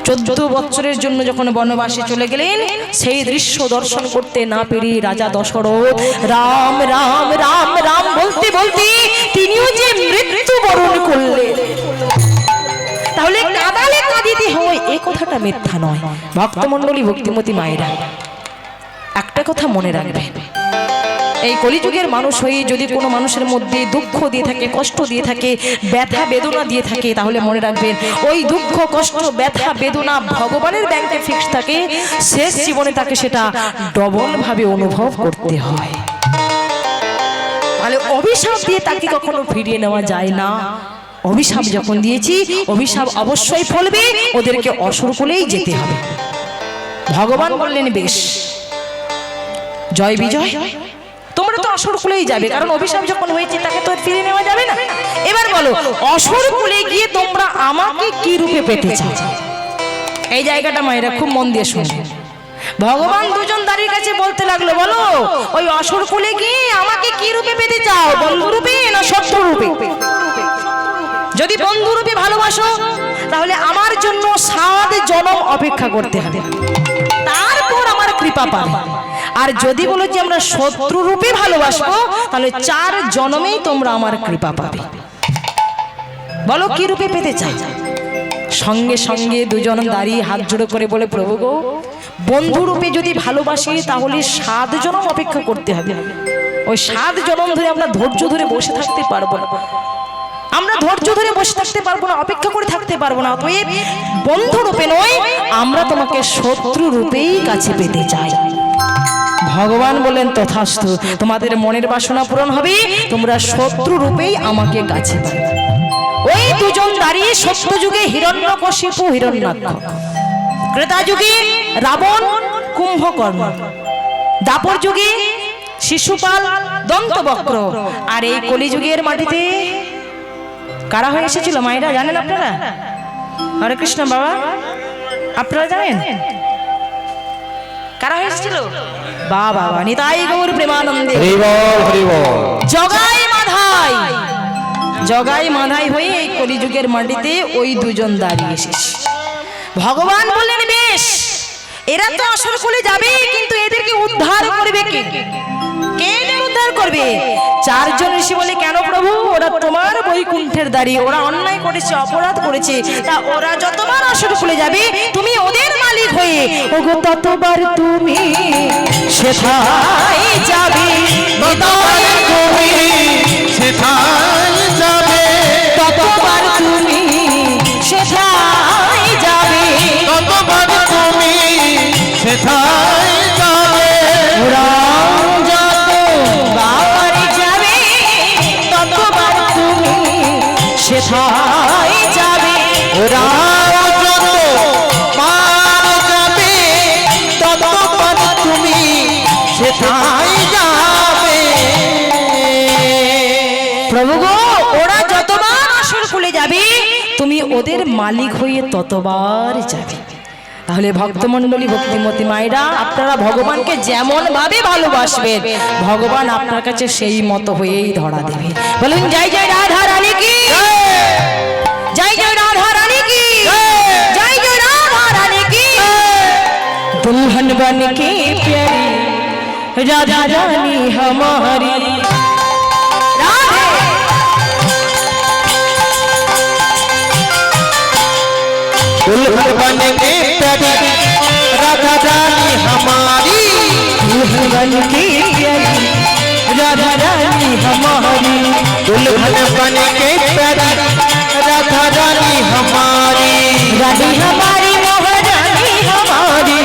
14 বছরের জন্য যখন বনবাসে চলে গেলেন, সেই দৃশ্য দর্শন করতে না পেরে রাজা দশরথ রাম রাম রাম রাম বলতে বলতে তিনিও যে মৃত্যুবরণ করলেন। তাহলে কাঁদালে কাঁদিতে হয়, এ কথাটা মিথ্যা নয়। ভক্তমণ্ডলী, ভক্তিমতী মায়েরা, একটা কথা মনে রাখবেন, এই কলিযুগের মানুষ হয়ে যদি কোনো মানুষের মধ্যে দুঃখ দিয়ে থাকে, কষ্ট দিয়ে থাকে, ব্যথা বেদনা দিয়ে থাকে, তাহলে মনে রাখবেন ওই দুঃখ কষ্ট ব্যথা বেদনা ভগবানের ব্যাংকে ফিক্স থাকে, শেষ জীবনে তাকে সেটা ডবল ভাবে অনুভব করতে হয়। তাহলে অভিশাপ দিয়ে তাকে কখনো ফিরিয়ে নেওয়া যায় না। অভিশাপ যখন দিয়েছি, অভিশাপ অবশ্যই ফলবে, ওদেরকে অসুর কুলেই যেতে হবে। ভগবান বললেন, বেশ, জয় বিজয়, তোমরা তো অসুর কুলেই যাবে, কারণ অভিশাপ যখন হয়েছে তাকে তো ফিরে নেওয়া যাবে না। এবার বলো, অসুর কুলে গিয়ে তোমরা আমাকে কি রূপে পেতে চাও? এই জায়গাটা মায়েরা খুব মন দিয়ে শুনবে। ভগবান 2 জন দাঁড়িয়ে কাছে বলতে লাগলো, বলো ওই অসুর কুলে গিয়ে আমাকে কি রূপে পেতে চাও, বন্ধু রূপে না শত্রু রূপে? যদি বন্ধু রূপে ভালোবাসো, তাহলে আমার জন্য 7 জন্ম অপেক্ষা করতে হবে, তারপর আমার কৃপা পাবে। আর যদি বলো যে আমরা শত্রু রূপে ভালোবাসবো, তাহলে 4 জন্মেই তোমরা আমার কৃপা পাবে। বলো কি রূপে পেতে চাই? সঙ্গে সঙ্গে 2 জন দাঁড়িয়ে হাত জোড়ো করে বলে, প্রভু গো, বন্ধু রূপে যদি ভালোবাসি তাহলে 7 জন্ম অপেক্ষা করতে হবে। ওই 7 জন্ম ধরে আমরা ধৈর্য ধরে বসে থাকতে পারবো না, আমরা ধৈর্য ধরে বসে থাকতে পারবো না, অপেক্ষা করে থাকতে পারবো না। অতএব বন্ধু রূপে নয়, আমরা তোমাকে শত্রু রূপেই কাছে পেতে চাই। ভগবান বলেন, তথাস্তু, তোমাদের মনের বাসনা পূরণ হবে, তোমরা শত্রু রূপেই আমাকে কাছে পাবে। ওই 2 জন দাঁড়িয়ে সত্যযুগে হিরণ্যকশিপু হিরণ্যাক্ষ, ত্রেতা যুগে রাবণ কুম্ভকর্ণ, দাপর যুগে শিশুপাল দন্তবক্র, আর এই কলিযুগের মাটিতে কারা হয়ে এসেছিল মায়েরা জানেন আপনারা? হরে কৃষ্ণ বাবা, আপনারা জানেন কারা হয়ে এসেছিল? বাবা নিতাই গৌর প্রেমানন্দে, জগাই মাধাই, জগাই মাধাই হয়ে এই কলিযুগের মাটিতে ওই দুজন দাঁড়িয়ে এসেছে। ভগবান বললেন বেশ, এরা তো আসর খুলে যাবে, কিন্তু এদেরকে উদ্ধার করবে কে? কে এদের উদ্ধার করবে? চারজন ঋষি বলে, কেন প্রভু? ওরা তোমার বৈকুণ্ঠের দাঁড়িয়ে, ওরা অন্যায় করেছে, অপরাধ করেছে, তা ওরা যতবার আসর খুলে যাবে তুমি ওদের মালিক হয়ে ওগো ততবার তুমি সেথায় যাবে, ততবার তুমি সেথায় যাবে, ততবার তুমি সেথায় যাবে, ততবার তুমি সেথায় যাবে। ওরা যতবার যাবে ততবার তুমি সেথায় যাবে, ওরা যত পার যাবে ততবার তুমি সেথায় যাবে। প্রভু গো, ওরা যতবার আসর খুলে যাবে তুমি ওদের মালিক হয়ে ততবার যাবে। তাহলে ভক্তমণ্ডলী, ভক্তিমতী মায়েরা, আপনারা ভগবানকে যেমন ভাবে ভালোবাসবেন ভগবান আপনার কাছে সেই মতো হয়েই ধরা দেবে। বলুন জয় জয় রাধা রানী কি, জয় জয় রাধা রানী কি, জয় জয় রাধা রানী কি। दुल्हन बन के प्यारी राधा रानी हमारी, राधे। दुल्हन बन के प्यारी राधा रानी हमारी, दुल्हन बन के प्यारी राधा रानी हमारी, दुल्हन बन के प्यारी राधा रानी हमारी, रानी हमारी महारानी हमारी,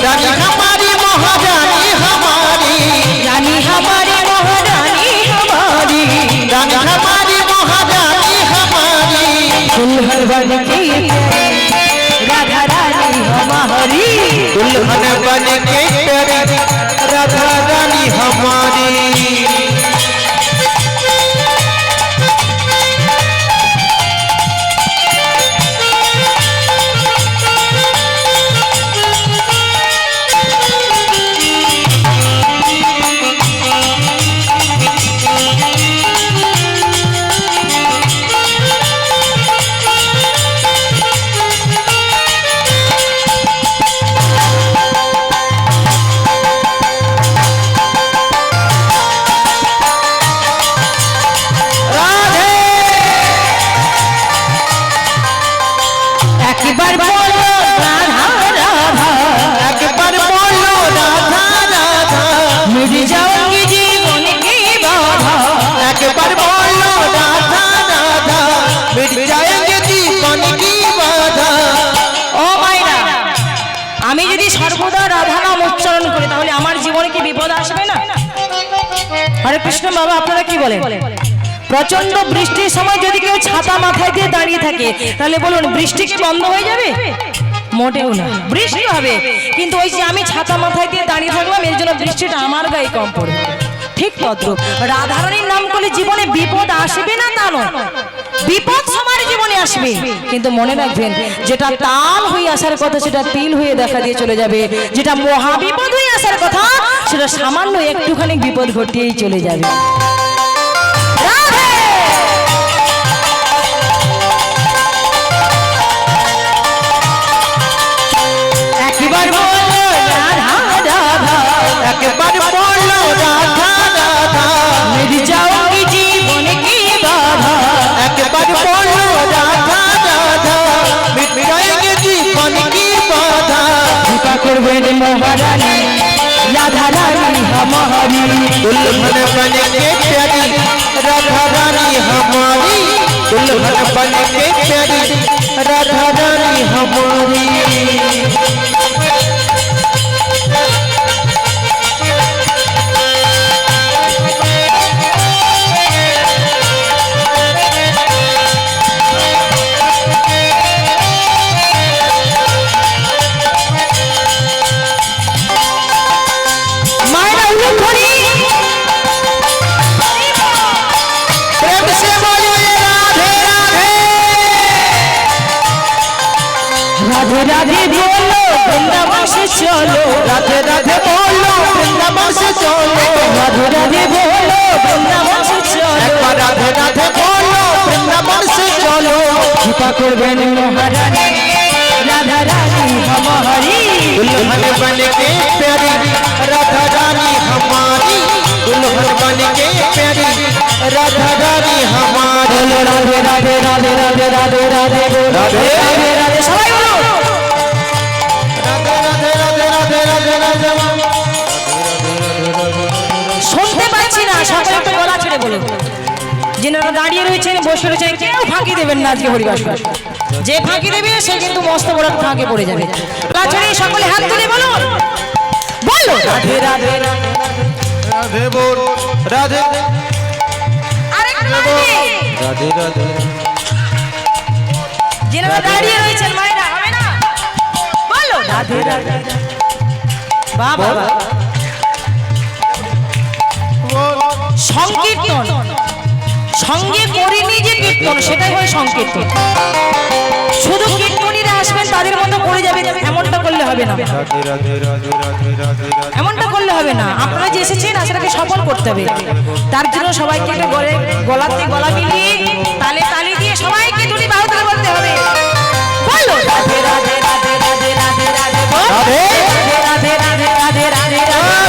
रानी हमारी महारानी हमारी, रानी हमारी महारानी हमारी, रानी हमारी महारानी हमारी, दुल्हन बन के राधा रानी हमारी, दुल्हन बन के प्यारी राधा रानी हमारी। একবার বলো রাধা রাধা, একবার বলো রাধা রাধা, মিট যাওয়াঙ্গি জীবন কি বাধা, একবার বলো রাধা রাধা, মিট जाएंगे जीवन की बाधा। ও মাইরা, আমি যদি সর্বদা রাধা নাম উচ্চারণ করি তাহলে আমার জীবনে কি বিপদ আসবে না? হরে কৃষ্ণ বাবা, আপনারা কি বলেন? প্রচন্ড বৃষ্টির সময় যদি কেউ ছাতা মাথায় দিয়ে দাঁড়িয়ে থাকে তাহলে বলুন বৃষ্টি কি বন্ধ হয়ে যাবে? মোটেও না, বৃষ্টি হবে, কিন্তু ওই যে আমি ছাতা মাথায় দিয়ে দাঁড়িয়ে থাকলাম এর জন্য বৃষ্টিটা আমার গায়ে কম পড়বে। ঠিক তদ্রূপ রাধারানীর নাম করলে জীবনে বিপদ আসবে না তা নয়, বিপদ সবার জীবনে আসবে, কিন্তু মনে রাখবেন যেটা তাল হয়ে আসার কথা সেটা তিল হয়ে দেখা দিয়ে চলে যাবে, যেটা মহা বিপদ হয়ে আসার কথা সেটা সামান্য একটুখানি বিপদ ঘটিয়েই চলে যাবে। রাধে। একবার বলো রাধা রাধা, একবার বলো রাধা রাধা, মিট যাওয়াঙ্গি জীবন কি বাধা, একবার বলো রাধা রাধা, मिट जाएंगे जीवन की बाधा। कृपा करबेन महारानी राधा रानी हमारी, दुल्हन बन के प्यारी राधा रानी हमारी, दुल्हन बन के प्यारी राधा रानी हमारी। मायरा उलूम धरी प्रेम से बोलो ये राधे राधे, राधे राधे बोलो वृंदावन से चलो, राधे राधे बोलो वृंदावन से चलो, राधे राधे बोलो वृंदावन से एक चलो, बार राधे राधे बोलो কৃপা করবেন মহারানী রাধা রানী हमारी दुल्हन बन के प्यारी राधा रानी हमारी दुल्हन बन के प्यारी राधा रानी हमारी बोलो राधे राधे राधे राधे राधे राधे राधे राधे राधे सबाई बोलो राधे राधे राधे राधे राधे राधे শুনতে পাচ্ছি না সকলে একটু গলা ছেড়ে বলুন যিনারা দাঁড়িয়ে রয়েছেন বসে রয়েছেন কেউ ফাঁকি দেবেন না আজকে হরিবাস যে ফাঁকি দেবে সে কিন্তু মস্ত বড় ফাঁকে পড়ে যাবে গলা ছেড়ে সকলে হাত তুলে বলুন বলো রাধে রাধে राधे बोल राधे আরেকটু বাড়িয়ে। राधे राधे যিনারা দাঁড়িয়ে রয়েছেন মায়েরা হবে না বলো রাধে রাধে বাবা সংকীর্তন সঙ্গে করিনি যে কীর্তন সেটাই হয় সংকীর্তন শুধু কীর্তনীরা আসবেন তাদের মতো করে যাবে এমনটা করলে হবে না राधे राधे राधे राधे राधे এমনটা করলে হবে না আপনারা যে এসেছেন সেটাকে সফল করতে হবে তার জন্য সবাইকে একটা গলাতে গলা মিলিয়ে তালে তালি দিয়ে সবাইকে দুটি বাহু তুলে বলতে হবে বলো রাধে রাধে রাধে রাধে রাধে রাধে বল। राधे রাধে রাধে রাধে রাধে রাধে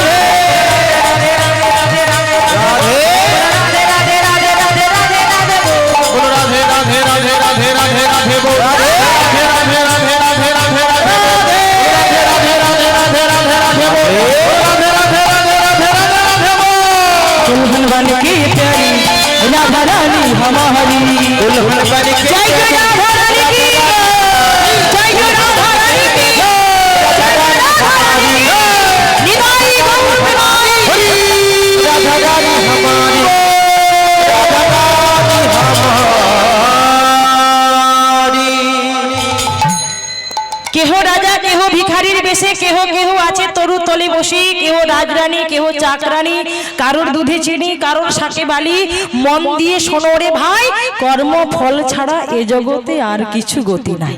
बोलो राधे राधे राधे राधे राधे राधे बोल राधे राधे राधे राधे राधे राधे राधे राधे राधे राधे राधे बोल राधे राधे राधे राधे राधे राधे बोल दुल्हन बन के प्यारी राधा रानी हमारी दुल्हन बन के जय जय राधा रानी की जय जय राधा रानी की निभाई गौर निभाई राधा रानी हमारी राधा रानी हमारी কেহ রাজা কেহ ভিখারির বেশে কেহ কেহ আছে তরু তলে বসে কেহ রাজরানী কেহ চাকরানী কারোর দুধে চিনি কারোর শাকে বালি মন দিয়ে শোনো রে ভাই কর্ম ফল ছাড়া এ জগতে আর কিছু গতি নাই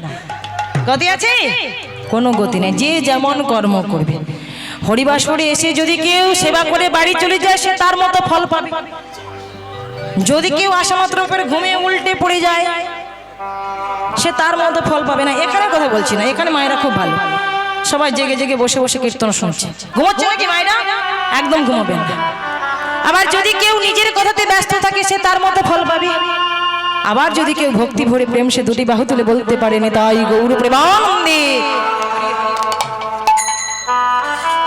গতি আছে কোনো গতি নেই যে যেমন কর্ম করবে হরিবাসরে এসে যদি কেউ সেবা করে বাড়ি চলে যায় সে তার মতো ফল পাবে যদি কেউ আসা মাত্র করে ঘুমে উল্টে পড়ে যায় সে তার মতো ফল পাবে না এখানে কথা বলছি না এখানে মায়েরা খুব ভালো সবাই জেগে জেগে বসে বসে কীর্তন শুনছে ঘুমোচ্ছে নাকি মায়েরা একদম ঘুমাবেন না আবার যদি কেউ নিজের কথাতে ব্যস্ত থাকে সে তার মতো ফল পাবে আবার যদি কেউ ভক্তি ভরে প্রেম সে দুটি বাহু তুলে বলতে পারেনি তাই গৌর প্রেমানন্দে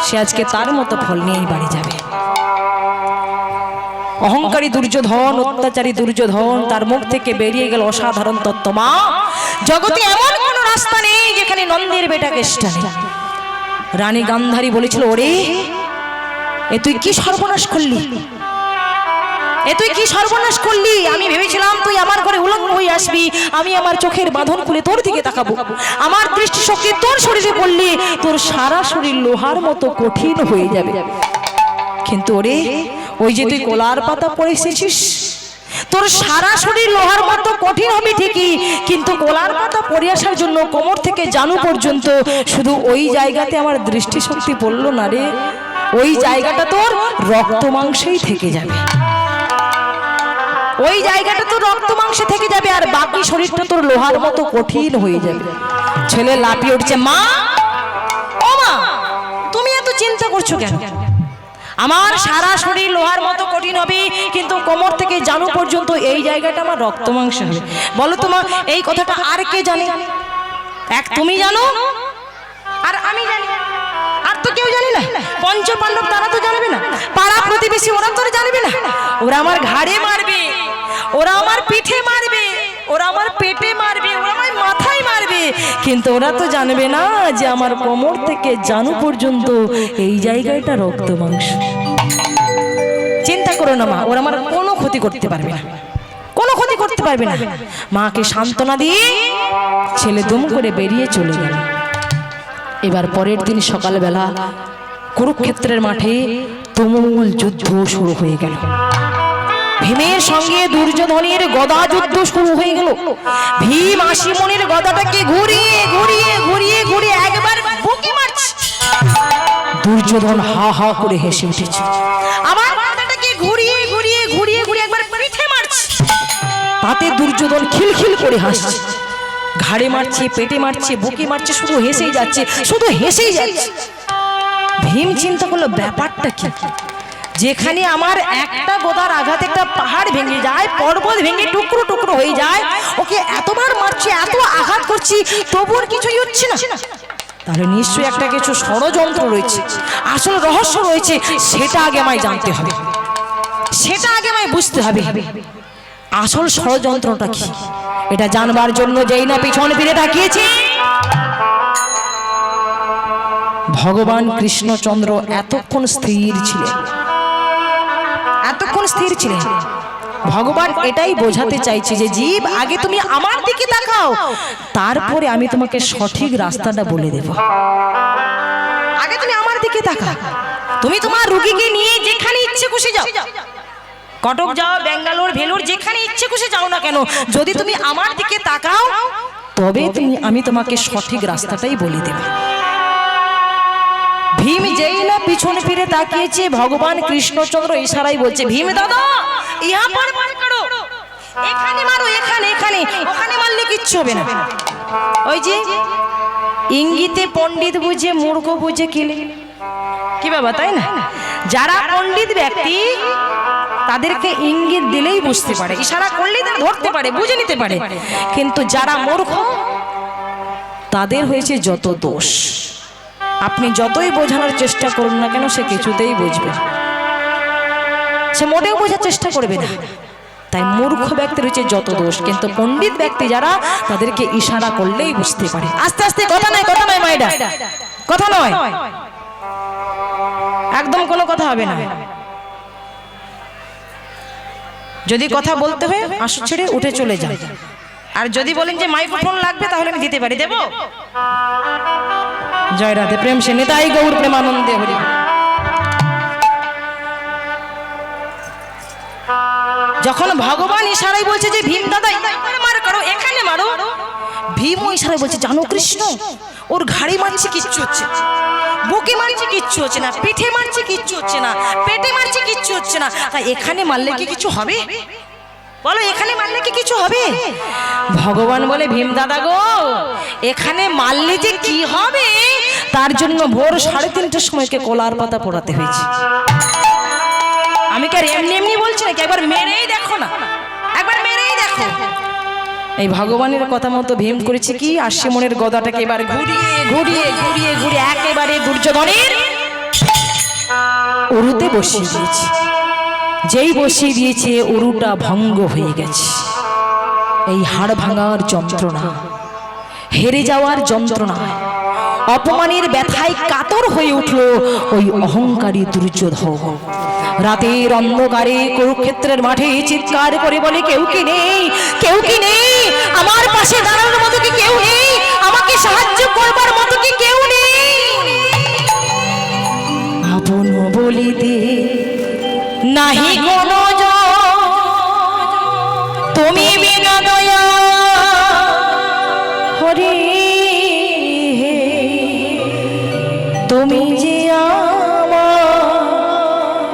সে আজকে তার মতো ফল নিয়েই বাড়ি যাবে অহংকারী দুর্যোধন অত্যাচারী দুর্যোধন তার মুখ থেকে বেরিয়ে গেল অসাধারণ তত্ত্ব মা জগতে এমন কোন রাস্তা নেই যেখানে নন্দের বেটা কেষ্টা নেই রানী গান্ধারী বলেছিল ওরে এ তুই কি সর্বনাশ করলি এ তুই কি সর্বনাশ করলি আমি ভেবেছিলাম তুই আমার ঘরে উলঙ্গ হয়ে আসবি আমি আমার চোখের বাঁধন খুলে তোর দিকে তাকাবো আমার দৃষ্টিশক্তি তোর শরীরে পড়লি তোর সারা শরীর লোহার মতো কঠিন হয়ে যাবে কিন্তু ওরে ওই যে তুই কোলার পাতা পরে এসেছিস তোর সারা শরীর লোহার মতো কঠিন হবে ঠিকই কিন্তু কোলার পাতা পরে আসার জন্য কোমর থেকে জানু পর্যন্ত শুধু ওই জায়গাতে আমার দৃষ্টিশক্তি পড়লো না রে ওই জায়গাটা তোর রক্ত মাংসেই থেকে যাবে ওই জায়গাটা তোর রক্ত মাংসে থেকে যাবে আর বাকি শরীরটা তোর লোহার মতো কঠিন হয়ে যাবে ছেলে লাফিয়ে উঠছে মা ও মা তুমি এত চিন্তা করছো কেন আমার সারা শরীর লোহার মতো কঠিন হবে কিন্তু কোমর থেকে জানু পর্যন্ত এই জায়গাটা আমার রক্ত মাংস হবে বলো তোমার এই কথাটা আর কে জানে এক তুমি জানো আর আমি জানি আর তো কেউ জানে না পঞ্চ পাণ্ডব তারা তো জানবে না পাড়া প্রতিবেশী ওরা তো জানবে না ওরা আমার ঘাড়ে মারবে ওরা আমার পিঠে মারবে ওরা আমার পেটে মারবে ওরা আমার মাথায় মারবে কিন্তু ওরা তো জানবে না যে আমার কোমর থেকে জানু পর্যন্ত এই জায়গাটা রক্ত মাংস চিন্তা করো না মা ওরা আমার কোনো ক্ষতি করতে পারবে না কোনো ক্ষতি করতে পারবে না মাকে সান্ত্বনা দিয়ে ছেলে দুম করে বেরিয়ে চলে গেল এবার পরের দিন সকালবেলা কুরুক্ষেত্রের মাঠে তুমুল যুদ্ধ শুরু হয়ে গেল ভীমের সঙ্গে দুর্যোধনের গদা যুদ্ধ শুরু হয়ে গেল ভীম আশিমনের গদাটাকে ঘুরিয়ে ঘুরিয়ে ঘুরিয়ে ঘুরিয়ে একবার বুকে মারছে দুর্যোধন হা হা করে হেসে উঠেছে আমার গদাটাকে ঘুরিয়ে ঘুরিয়ে ঘুরিয়ে ঘুরিয়ে একবার পিঠে মারছে তাতে দুর্যোধন খিলখিল করে হাসছে ঘাড়ে মারছে, পেটে মারছে, বুকে মারছে, শুধু হেসেই যাচ্ছে, শুধু হেসেই যাচ্ছে। ভীম চিন্তা করলো ব্যাপারটা কি, যেখানে আমার একটা গোদার আঘাতে একটা পাহাড় ভেঙে যায়, পর্বত ভেঙে টুকরো টুকরো হয়ে যায়, ওকে এতবার মারছি, এত আঘাত করছি, তবুও কিছুই হচ্ছে না। তাহলে নিশ্চয়ই একটা কিছু ষড়যন্ত্র রয়েছে, আসল রহস্য রয়েছে, সেটা আগে আমায় জানতে হবে, সেটা আগে আমায় বুঝতে হবে। আসল ষড়যন্ত্রটা কি, এটা জানবার জন্য যেই না পিছন ফিরে তাকিয়েছি, ভগবান কৃষ্ণচন্দ্র এতক্ষণ স্থির ছিলেন, এতক্ষণ স্থির ছিলেন। ভগবান এটাই বোঝাতে চাইছে যে জীব, আগে তুমি আমার দিকে তাকাও, তারপরে আমি তোমাকে সঠিক রাস্তাটা বলে দেব। আগে তুমি আমার দিকে তাকাও, তুমি তোমার রোগীকে নিয়ে যেখানে ইচ্ছে খুশি যাও, কটক যাও, বেঙ্গালোর, ভেলোর, যেখানে ইচ্ছে খুশি যাও না কেন, যদি তুমি আমার দিকে তাকাও, তবে আমি তোমাকে সঠিক রাস্তাটাই বলে দেব। ভীম যেই না পিছনে ফিরে তাকিয়েছে, ভগবান কৃষ্ণচন্দ্র ইশারায় বলছে, ভীম দাদা ইহা পার পার করো, এখানে মারো, এখানে, এখানে, ওখানে মারলে কিচ্ছু হবে না। ওই যে ইঙ্গিতে পণ্ডিত বুঝে মূর্খ বুঝে কিলে, কি বাবা, তাই না? যারা পণ্ডিত ব্যক্তি তাদেরকে ইঙ্গিত দিলেই বুঝতে পারে, ইশারা করলেই তারা ধরতে পারে, বুঝে নিতে পারে। কিন্তু যারা মূর্খ তাদের হয়েছে যত দোষ। আপনি যতই বোঝানোর চেষ্টা করুন না কেন, সে কিছুতেই বুঝবে, সে মোটেও বোঝার চেষ্টা করবে না। তাই মূর্খ ব্যক্তির হচ্ছে যত দোষ, কিন্তু পণ্ডিত ব্যক্তি যারা, তাদেরকে ইশারা করলেই বুঝতে পারে। আস্তে আস্তে, কথা নয়, কথা নয় মায়েরা, কথা নয়, একদম কোনো কথা হবে না। যদি কথা বলতে হয় আসো ছেড়ে উঠে চলে যান, আর যদি বলেন যে মাইক্রোফোন লাগবে তাহলে আমি দিতে পারি, দেব। জয় রাধে, প্রেম সে নিতাই গৌর প্রেমানন্দে হরি। যখন ভগবান ইশারায় বলছে যে ভীম দাদা মার করো, এখানে মারো, ভীম ইশারায় বলছে, জানো কৃষ্ণ, ওর ঘাড়ে মারছে কিচ্ছু হচ্ছে না, বুকে মারছে কিচ্ছু হচ্ছে না, পিঠে মারছে কিচ্ছু হচ্ছে না, পেটে মারছে কিচ্ছু হচ্ছে না, তাই এখানে মারলে কি কিছু হবে? বলো, এখানে মারলে কি কিছু হবে? ভগবান বলে, ভীম দাদা গো, এখানে মারলে যে কি হবে, তার জন্য ভোর 3:30টার সময়কে কলার পাতা পোড়াতে হয়েছে। আমি কি আর এমনি এমনি বলছি নাকি? একবার মেরেই দেখো না, একবার মেরেই দেখো। এই ভগবানের কথা মতো ভীম করেছে কি, আশ্বিমনের গদাটাকে এবার ঘুরিয়ে ঘুরিয়ে ঘুরিয়ে ঘুরিয়ে একেবারে দুর্যোধনের উরুতে বসিয়ে দিয়েছে। যেই বসিয়ে দিয়েছে, উরুটা ভঙ্গ হয়ে গেছে। এই হাড় ভাঙার যন্ত্রণা, হেরে যাওয়ার যন্ত্রণা, অপমানের ব্যথায় কাতর হয়ে উঠল ওই অহংকারী দুর্যোধন। রাতের অন্ধকারে কুরুক্ষেত্রের মাঠে চিৎকার করে বলে, কেউ কি নেই, কেউ কি নেই, আমার পাশে দাঁড়ানোর মতো কি কেউ নেই, আমাকে সাহায্য করবার মতো কি কেউ নেই? আপন বলিতে নাহি কোনো জন, তুমি বিনা দয়া হরি, তুমি যে আমার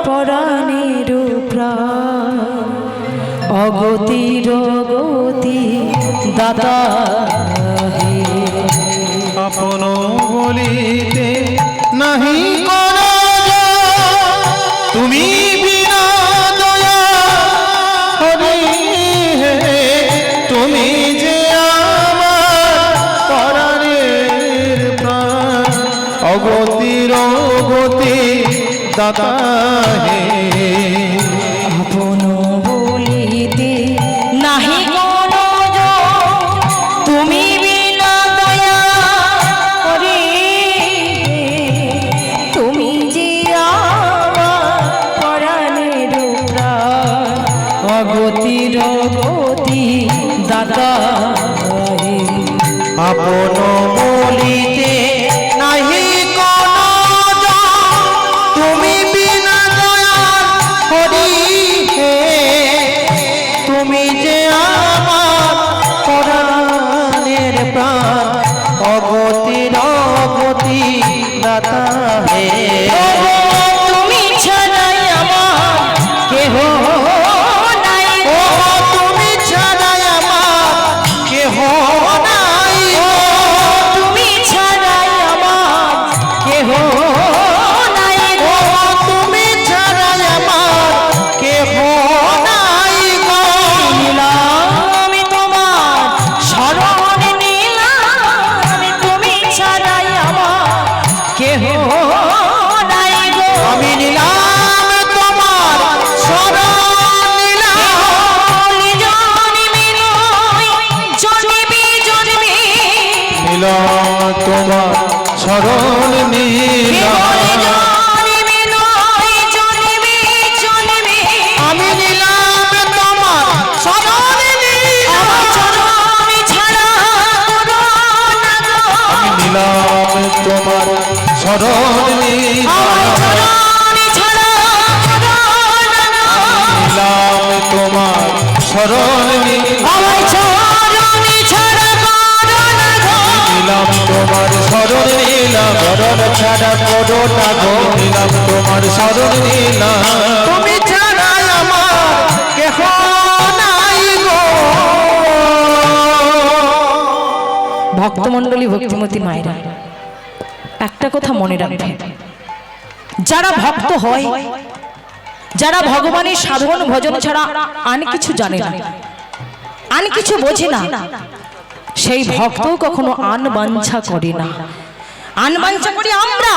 পরাণের প্রাণ, অগতির গতি দাতা হে। আপন বলিতে নাহি কোনো জন, তুমি বিনা দয়া হরি হে, তুমি যে আমার পরাণের প্রাণ, অগতির গতি দাতা হে। আপন বলিতে নাহি কোনো জন, তুমি বিনা দয়া হরি, তুমি যে আমার পরাণের প্রাণ, অগতির গতি দাতা হে। আপন বলিতে নাহি কোনো জন, তুমি বিনা দয়া হরি হে, তুমি যে আমার পরাণের প্রাণ, অগতির গতি দাতা হে। তুমি ছাড়াই আমার কেহ নাই, ও তুমি ছাড়াই আমার কেহ নাই, নিলাম তোমার শরণ নিলাম আমি নিলাম তোমার শরণ নিলাম আমি নিলাম তোমার শরণ নিলাম নিলাম তোমার শরণ নিলাম তোমার শরণ নিলাম শরণ ছাড়া করো না গো নিলাম তোমার শরণ নিলাম তুমি ছাড়া আমার কেহ নাই গো ভক্তমণ্ডলী ভক্তিমতী মায়েরা একটা কথা মনে রাখবে, যারা ভক্ত হয়, যারা ভগবানের সাধন ভজন ছাড়া আন কিছু জানে না, আন কিছু বোঝে না, সেই ভক্ত কখনো আন বাঞ্ছা করে না। আন বাঞ্ছা করি আমরা,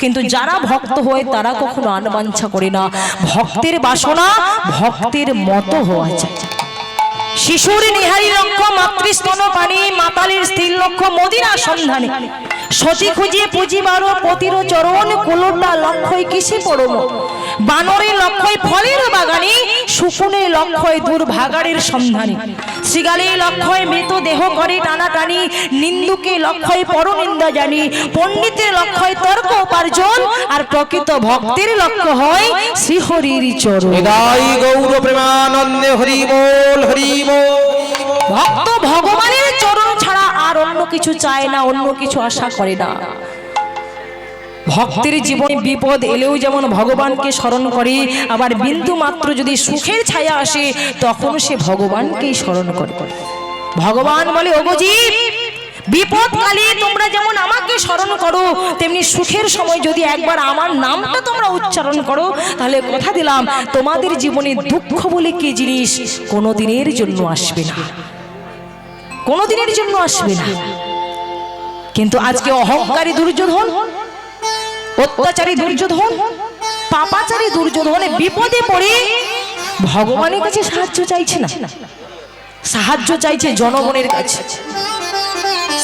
কিন্তু যারা ভক্ত হয় তারা কখনো আন বাঞ্ছা করে না। ভক্তের বাসনা ভক্তের মতো হওয়া যায়। শিশুর নিহারি লক্ষ্য মাতৃস্তন পানি, মাতালের স্থির লক্ষ্য মদিনা সন্ধানে, সতী খুঁজিয়ে পুঁজিবারো পতির চরণ, কুলোটা লক্ষ্যই কিসে পড়ল, বানরের লক্ষ্যই ফলের বাগানে, শুকুনের লক্ষ্যই দুর্ভাগাড়ের সন্ধানে, শ্রীগালের লক্ষ্যই মৃত দেহ করে টানাটানি, নিন্দুকে লক্ষ্যই পরনিন্দা জানি, পণ্ডিতের লক্ষ্যই তর্ক উপার্জন, আর প্রকৃত ভক্তের লক্ষ্য হয় শ্রীহরির চরণ। হৃদয় গৌর প্রেমানন্দে হরি বল হরি বল। ভক্ত ভগবানের চরণ ছাড়া আর অন্য কিছু চায় না, অন্য কিছু আশা করে না। ভক্তের জীবনে বিপদ এলেও যেমন ভগবানকে স্মরণ করে, আবার বিন্দু মাত্র যদি সুখের ছায়া আসে তখন সে ভগবানকেই স্মরণ করে। ভগবান বলে, ওগো জীব, বিপদকালে তোমরা যেমন আমাকে স্মরণ করো, তেমনি সুখের সময় যদি একবার আমার নামটা তোমরা উচ্চারণ করো, তাহলে কথা দিলাম তোমাদের জীবনে দুঃখ বলে কি জিনিস কোনোদিনের জন্য আসবে না, কোনোদিনের জন্য আসবে না। কিন্তু আজকে অহংকারী দুর্যোধন, অত্যাচারী দুর্যোধন, পাপাচারী দুর্যোধনে বিপদে পড়ে ভগবানের কাছে সাহায্য চাইছে না, সাহায্য চাইছে জনগণের কাছে,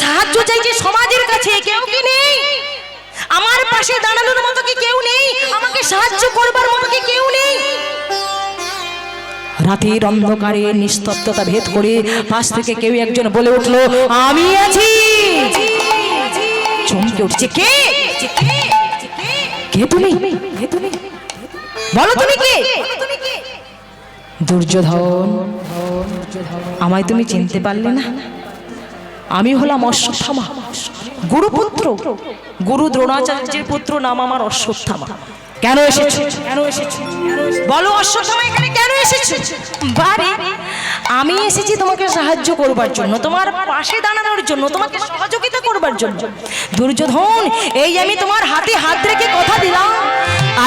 সাহায্য চাইছে সমাজের কাছে। কেউ কি নেই আমার পাশে দাঁড়ানোর মতো? কি কেউ নেই আমাকে সাহায্য করবার মতো? কি কেউ নেই? রাতের অন্ধকারে নিস্তব্ধতা ভেদ করে পাশ থেকে কেউ একজন বলে উঠলো, আমি আছি। চমকে উঠছে, কে? কে তুমি? বলো তুমি কে? দুর্যোধন, আমায় তুমি চিনতে পারলে না? আমি হলাম অশ্বত্থামা, গুরুপুত্র, গুরু দ্রোণাচার্যের পুত্র, নাম আমার অশ্বত্থামা। কেন এসেছো? বলো অশ্বত্থামা, এখানে কেন এসেছো? বারে আমি এসেছি তোমাকে সাহায্য করবার জন্য, তোমার পাশে দাঁড়ানোর জন্য, তোমাকে সহযোগিতা করবার জন্য। দুর্যোধন, এই আমি তোমার হাতে হাত রেখে কথা দিলাম,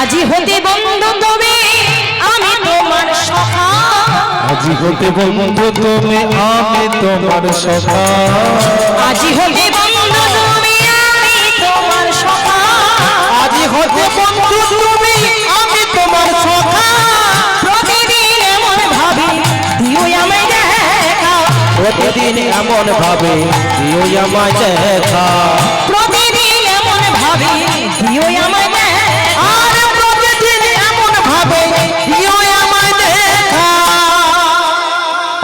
আজি হতে বন্ধু তুমি আমি তোমার সখা। আজি হতে বন্ধু তুমি আমি তোমার সখা। আজি হতে বন্ধু তুমি আমি তোমার সখা। আজি হতে বন্ধু তুমি আমি তোমার সখা। প্রতিদিন এমন ভাবে দিও আমায় দেখা, প্রতিদিন এমন ভাবে দিও আমায় দেখা, প্রতিদিন এমন ভাবে দিও আমায় দেখা, আর প্রতিদিন এমন ভাবে দিও আমায় দেখা।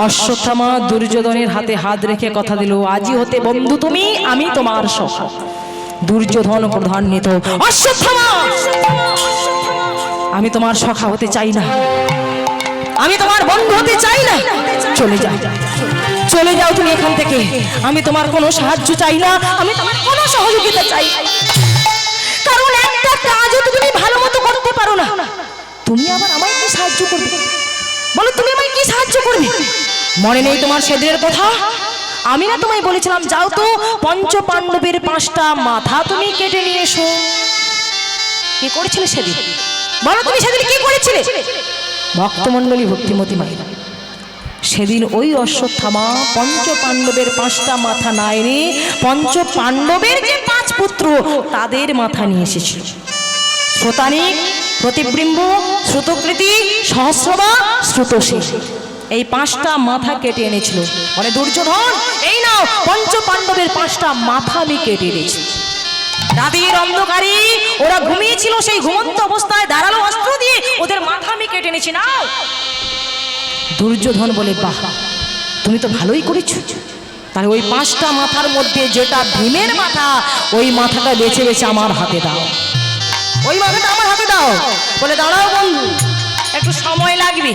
অশ্বত্থামা দুর্যোধনের হাতে হাত রেখে কথা দিল, আজি হতে বন্ধু তুমি আমি তোমার সখা। দুর্যোধন ক্রোধান্বিত, অশ্বত্থামা, আমি তোমার সখা হতে চাই না, আমি তোমার বন্ধু হতে চাই না, চলে যাও, চলে যাও তুমি এখান থেকে। আমি তোমার কোনো সাহায্য চাই না, আমি তোমার কোনো সহযোগিতা চাই না। কারণ একটা কাজও তুমি ভালো মতো করতে পারো না, তুমি আবার আমায় কি সাহায্য করবে? বলো তুমি আমায় কি সাহায্য করবে? মনে নেই তোমার সেদিনের কথা? আমি না তোমায় বলেছিলাম যাও তো পঞ্চ পাণ্ডবের 5টা মাথা তুমি কেটে নিয়ে এসো। কি করেছিলে সেদিন? বলো তুমি সেদিন কি করেছিলে? ভক্তমণ্ডলী ভক্তিমতী মায়েরা, সেদিন ওই অশ্বত্থামা পঞ্চ পাণ্ডবের 5টা মাথা না এনে পঞ্চ পাণ্ডবের যে 5 পুত্র তাদের মাথা নিয়ে এসেছিল। শ্রোতানিক, প্রতিবিম্ব, শ্রুতকৃতি, সহস্রবা, শ্রুতশেষ, এই 5টা মাথা কেটে এনেছিল। বলে দুর্যোধন, এই নাও পঞ্চ পাণ্ডবের 5টা মাথা আমি কেটে এনেছি। রাতের অন্ধকারে ওরা ঘুমিয়েছিল, সেই ঘুমন্ত অবস্থায় ধারালো অস্ত্র দিয়ে ওদের মাথা আমি কেটে এনেছি, নাও। দুর্যোধন বলে, বাহ, তুমি তো ভালোই করেছো। তাহলে ওই 5টা মাথার মধ্যে যেটা ভীমের মাথা, ওই মাথাটা বেছে বেছে আমার হাতে দাও, ওই মাথাটা আমার হাতে দাও। বলে, দাঁড়াও বন্ধু, একটু সময় লাগবে,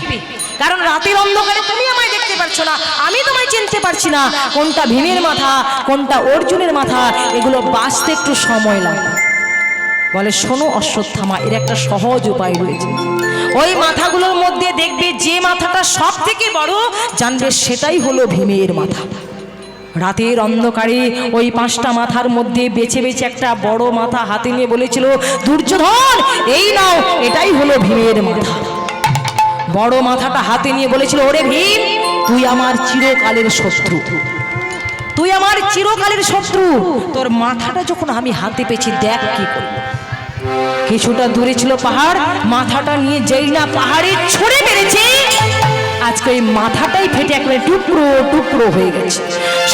কারণ রাতের অন্ধকারে তুমি আমায় দেখতে পারছো না, আমি তোমায় চিনতে পারছি না, কোনটা ভীমের মাথা কোনটা অর্জুনের মাথা, এগুলো বাঁচতে একটু সময় লাগবে। বলে, শোনো অশ্বত্থামা, এর একটা সহজ উপায় রয়েছে। ওই মাথাগুলোর মধ্যে দেখবে যে মাথাটা সব থেকে বড়, জানবে সেটাই হলো ভীমের মাথা। রাতের অন্ধকারে ওই 5টা মাথার মধ্যে বেছে বেছে একটা বড় মাথা হাতে নিয়ে বলেছিল, দুর্যোধন, এই নাও, এটাই হলো ভীমের মাথা। বড় মাথাটা হাতে নিয়ে বলেছিল, ওরে ভীম, তুই আমার চিরকালের শত্রু, তুই আমার চিরকালের শত্রু, তোর মাথাটা যখন আমি হাতে পেয়েছি, দেখ কি করব। কিছুটা দূরে ছিল পাহাড়, মাথাটা নিয়ে যেই না পাহাড়ে ছড়ে মেরেছে, আজকে ওই মাথাটাই ফেটে একেবারে টুকরো টুকরো হয়ে গেছে।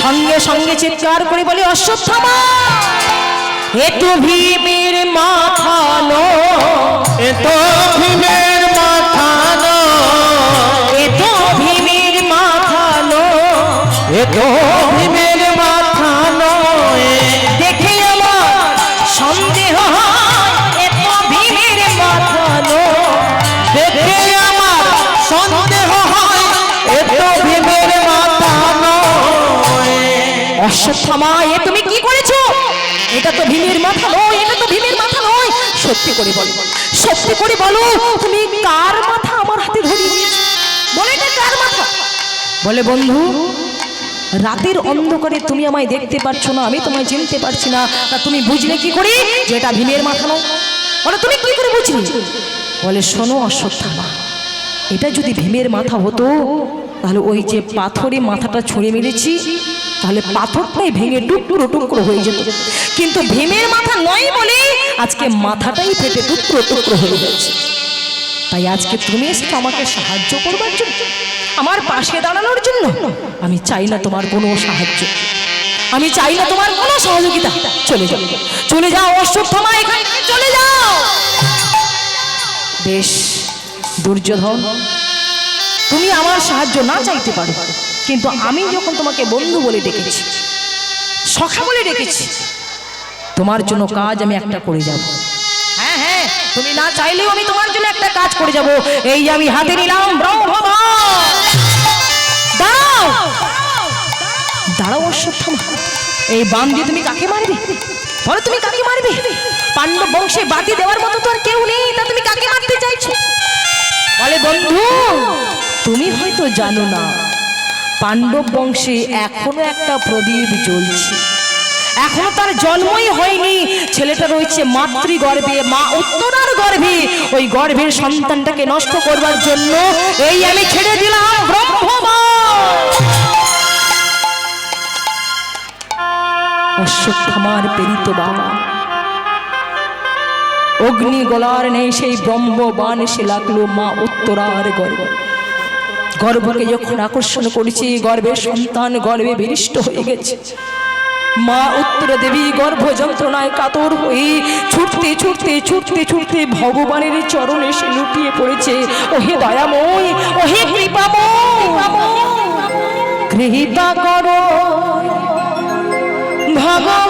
সঙ্গে সঙ্গে চিৎকার করে বলে, অশ্বত্থামা, এ তো ভীমের মাথা নয়, এ তো ভীমের মাথা নয়, এ তো ভীমের মাথা নয়, এ তো ভীমের মাথা নয়, দেখে আমার সন্দেহ হয়, এ তো ভীমের মাথা নয়, দেখে আমার সন্দেহ হয়, এ তো ভীমের মাথা নয়। অশ্বত্থামা, এ তুমি কি করেছো? এটা তো ভীমের মাথা নয়, এটা তো ভীমের মাথা নয়। সত্যি করে বলো, সত্যি করে বলো, তুমি কার মাথা আমার হাতে ধরিয়ে দিয়েছো? বলে, এটা কার মাথা? বলে, বন্ধু, রাতের অন্ধকারে তুমি আমায় দেখতে পারছো না, আমি তোমায় চিনতে পারছি না, তা তুমি বুঝলে কি করে যে এটা ভীমের মাথা নয়? বলে, তুমি কি করে বুঝলে? বলে, শোনো অশ্বত্থামা, এটা যদি ভীমের মাথা হতো, তাহলে ওই যে পাথরে মাথাটা ছুঁড়ে মেরেছি, তাহলে পাথরটাই ভেঙে টুকরো টুকরো হয়ে যেত। কিন্তু ভীমের মাথা নয় বলে আজকে মাথাটাই ফেটে টুকরো টুকরো হয়ে গেছে। তাই আজকে তুমি এসেছো আমাকে সাহায্য করবার জন্য, আমার পাশে দাঁড়ানোর জন্য। আমি চাই না তোমার কোনো সাহায্য, আমি চাই না তোমার কোনো সহযোগিতা। চলে যাও, চলে যাও অশ্বত্থামা, এখান থেকে চলে যাও। বেশ দুর্যোধন, তুমি আমার সাহায্য না চাইতে পারো, কিন্তু আমি যখন তোমাকে বন্ধু বলে ডেকেছি, সখা বলে ডেকেছি, তোমার জন্য কাজ আমি একটা করে যাব। হ্যাঁ হ্যাঁ, তুমি না চাইলেও আমি তোমার জন্য একটা কাজ করে যাব। এই আমি হাতে নিলাম ব্রহ্মবাণ। দাঁড়াও, দাঁড়াও অশ্বত্থামা, এই বাণ দিয়ে তুমি কাকে মারবে? বলো, তুমি কাকে মারবে? পাণ্ডব বংশে বাতি দেওয়ার মতো তো আর কেউ নেই, তা তুমি কাকে মারতে চাইছো? বলে, বন্ধু, তুমি হয়তো জানো না, পাণ্ডব বংশে এখনো একটা প্রদীপ জ্বলছে, এখনো তার জন্মই হয়নি, ছেলেটা রয়েছে মাতৃগর্ভে, মা উত্তরার গর্ভে। ওই গর্ভের সন্তানটাকে নষ্ট করবার জন্য এই আমি ছেড়ে দিলাম ব্রহ্মবাণ। অশ্বত্থামার প্রেরিত বাবা অগ্নি গলার নেই, সেই ব্রহ্মবাণ এসে লাগলো মা উত্তরার গর্ভে। গর্ভকে যখন আকর্ষণ করেছি, গর্ভের সন্তান গর্ভে বিনিষ্ট হয়ে গেছে। মা উত্তরা দেবী গর্ভ যন্ত্রণায় কাতর হয়ে ছুটতে ছুটতে ছুটতে ছুটতে ভগবানের চরণে সে লুটিয়ে পড়েছে। ওহে দয়াময়, ওহে কৃপাময়, কৃপা করো ভগবান,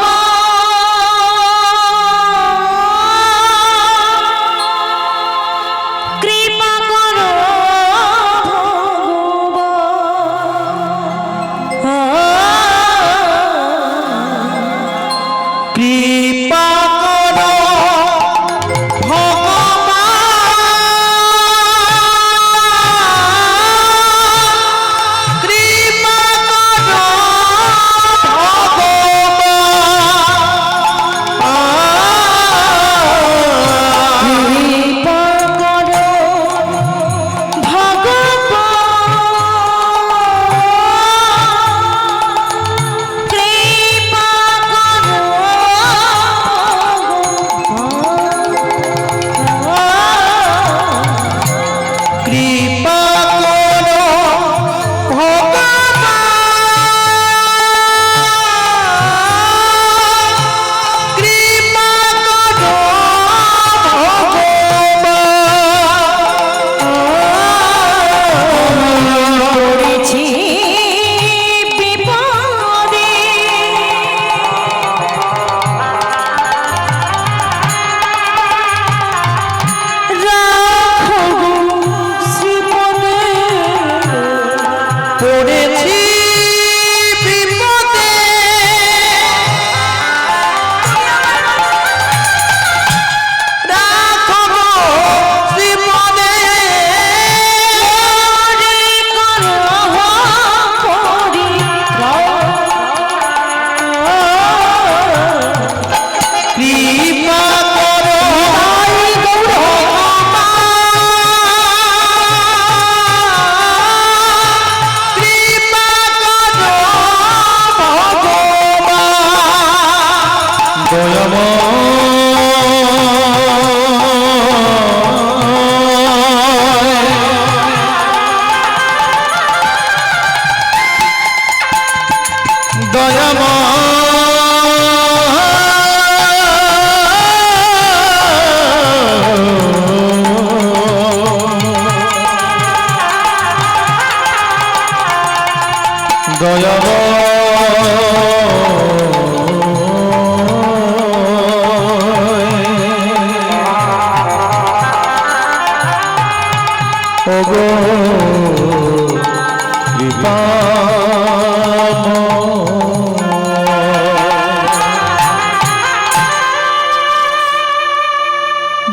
কৃপা করো কৃপা করো ভগবান, কৃপা করো ভগবান।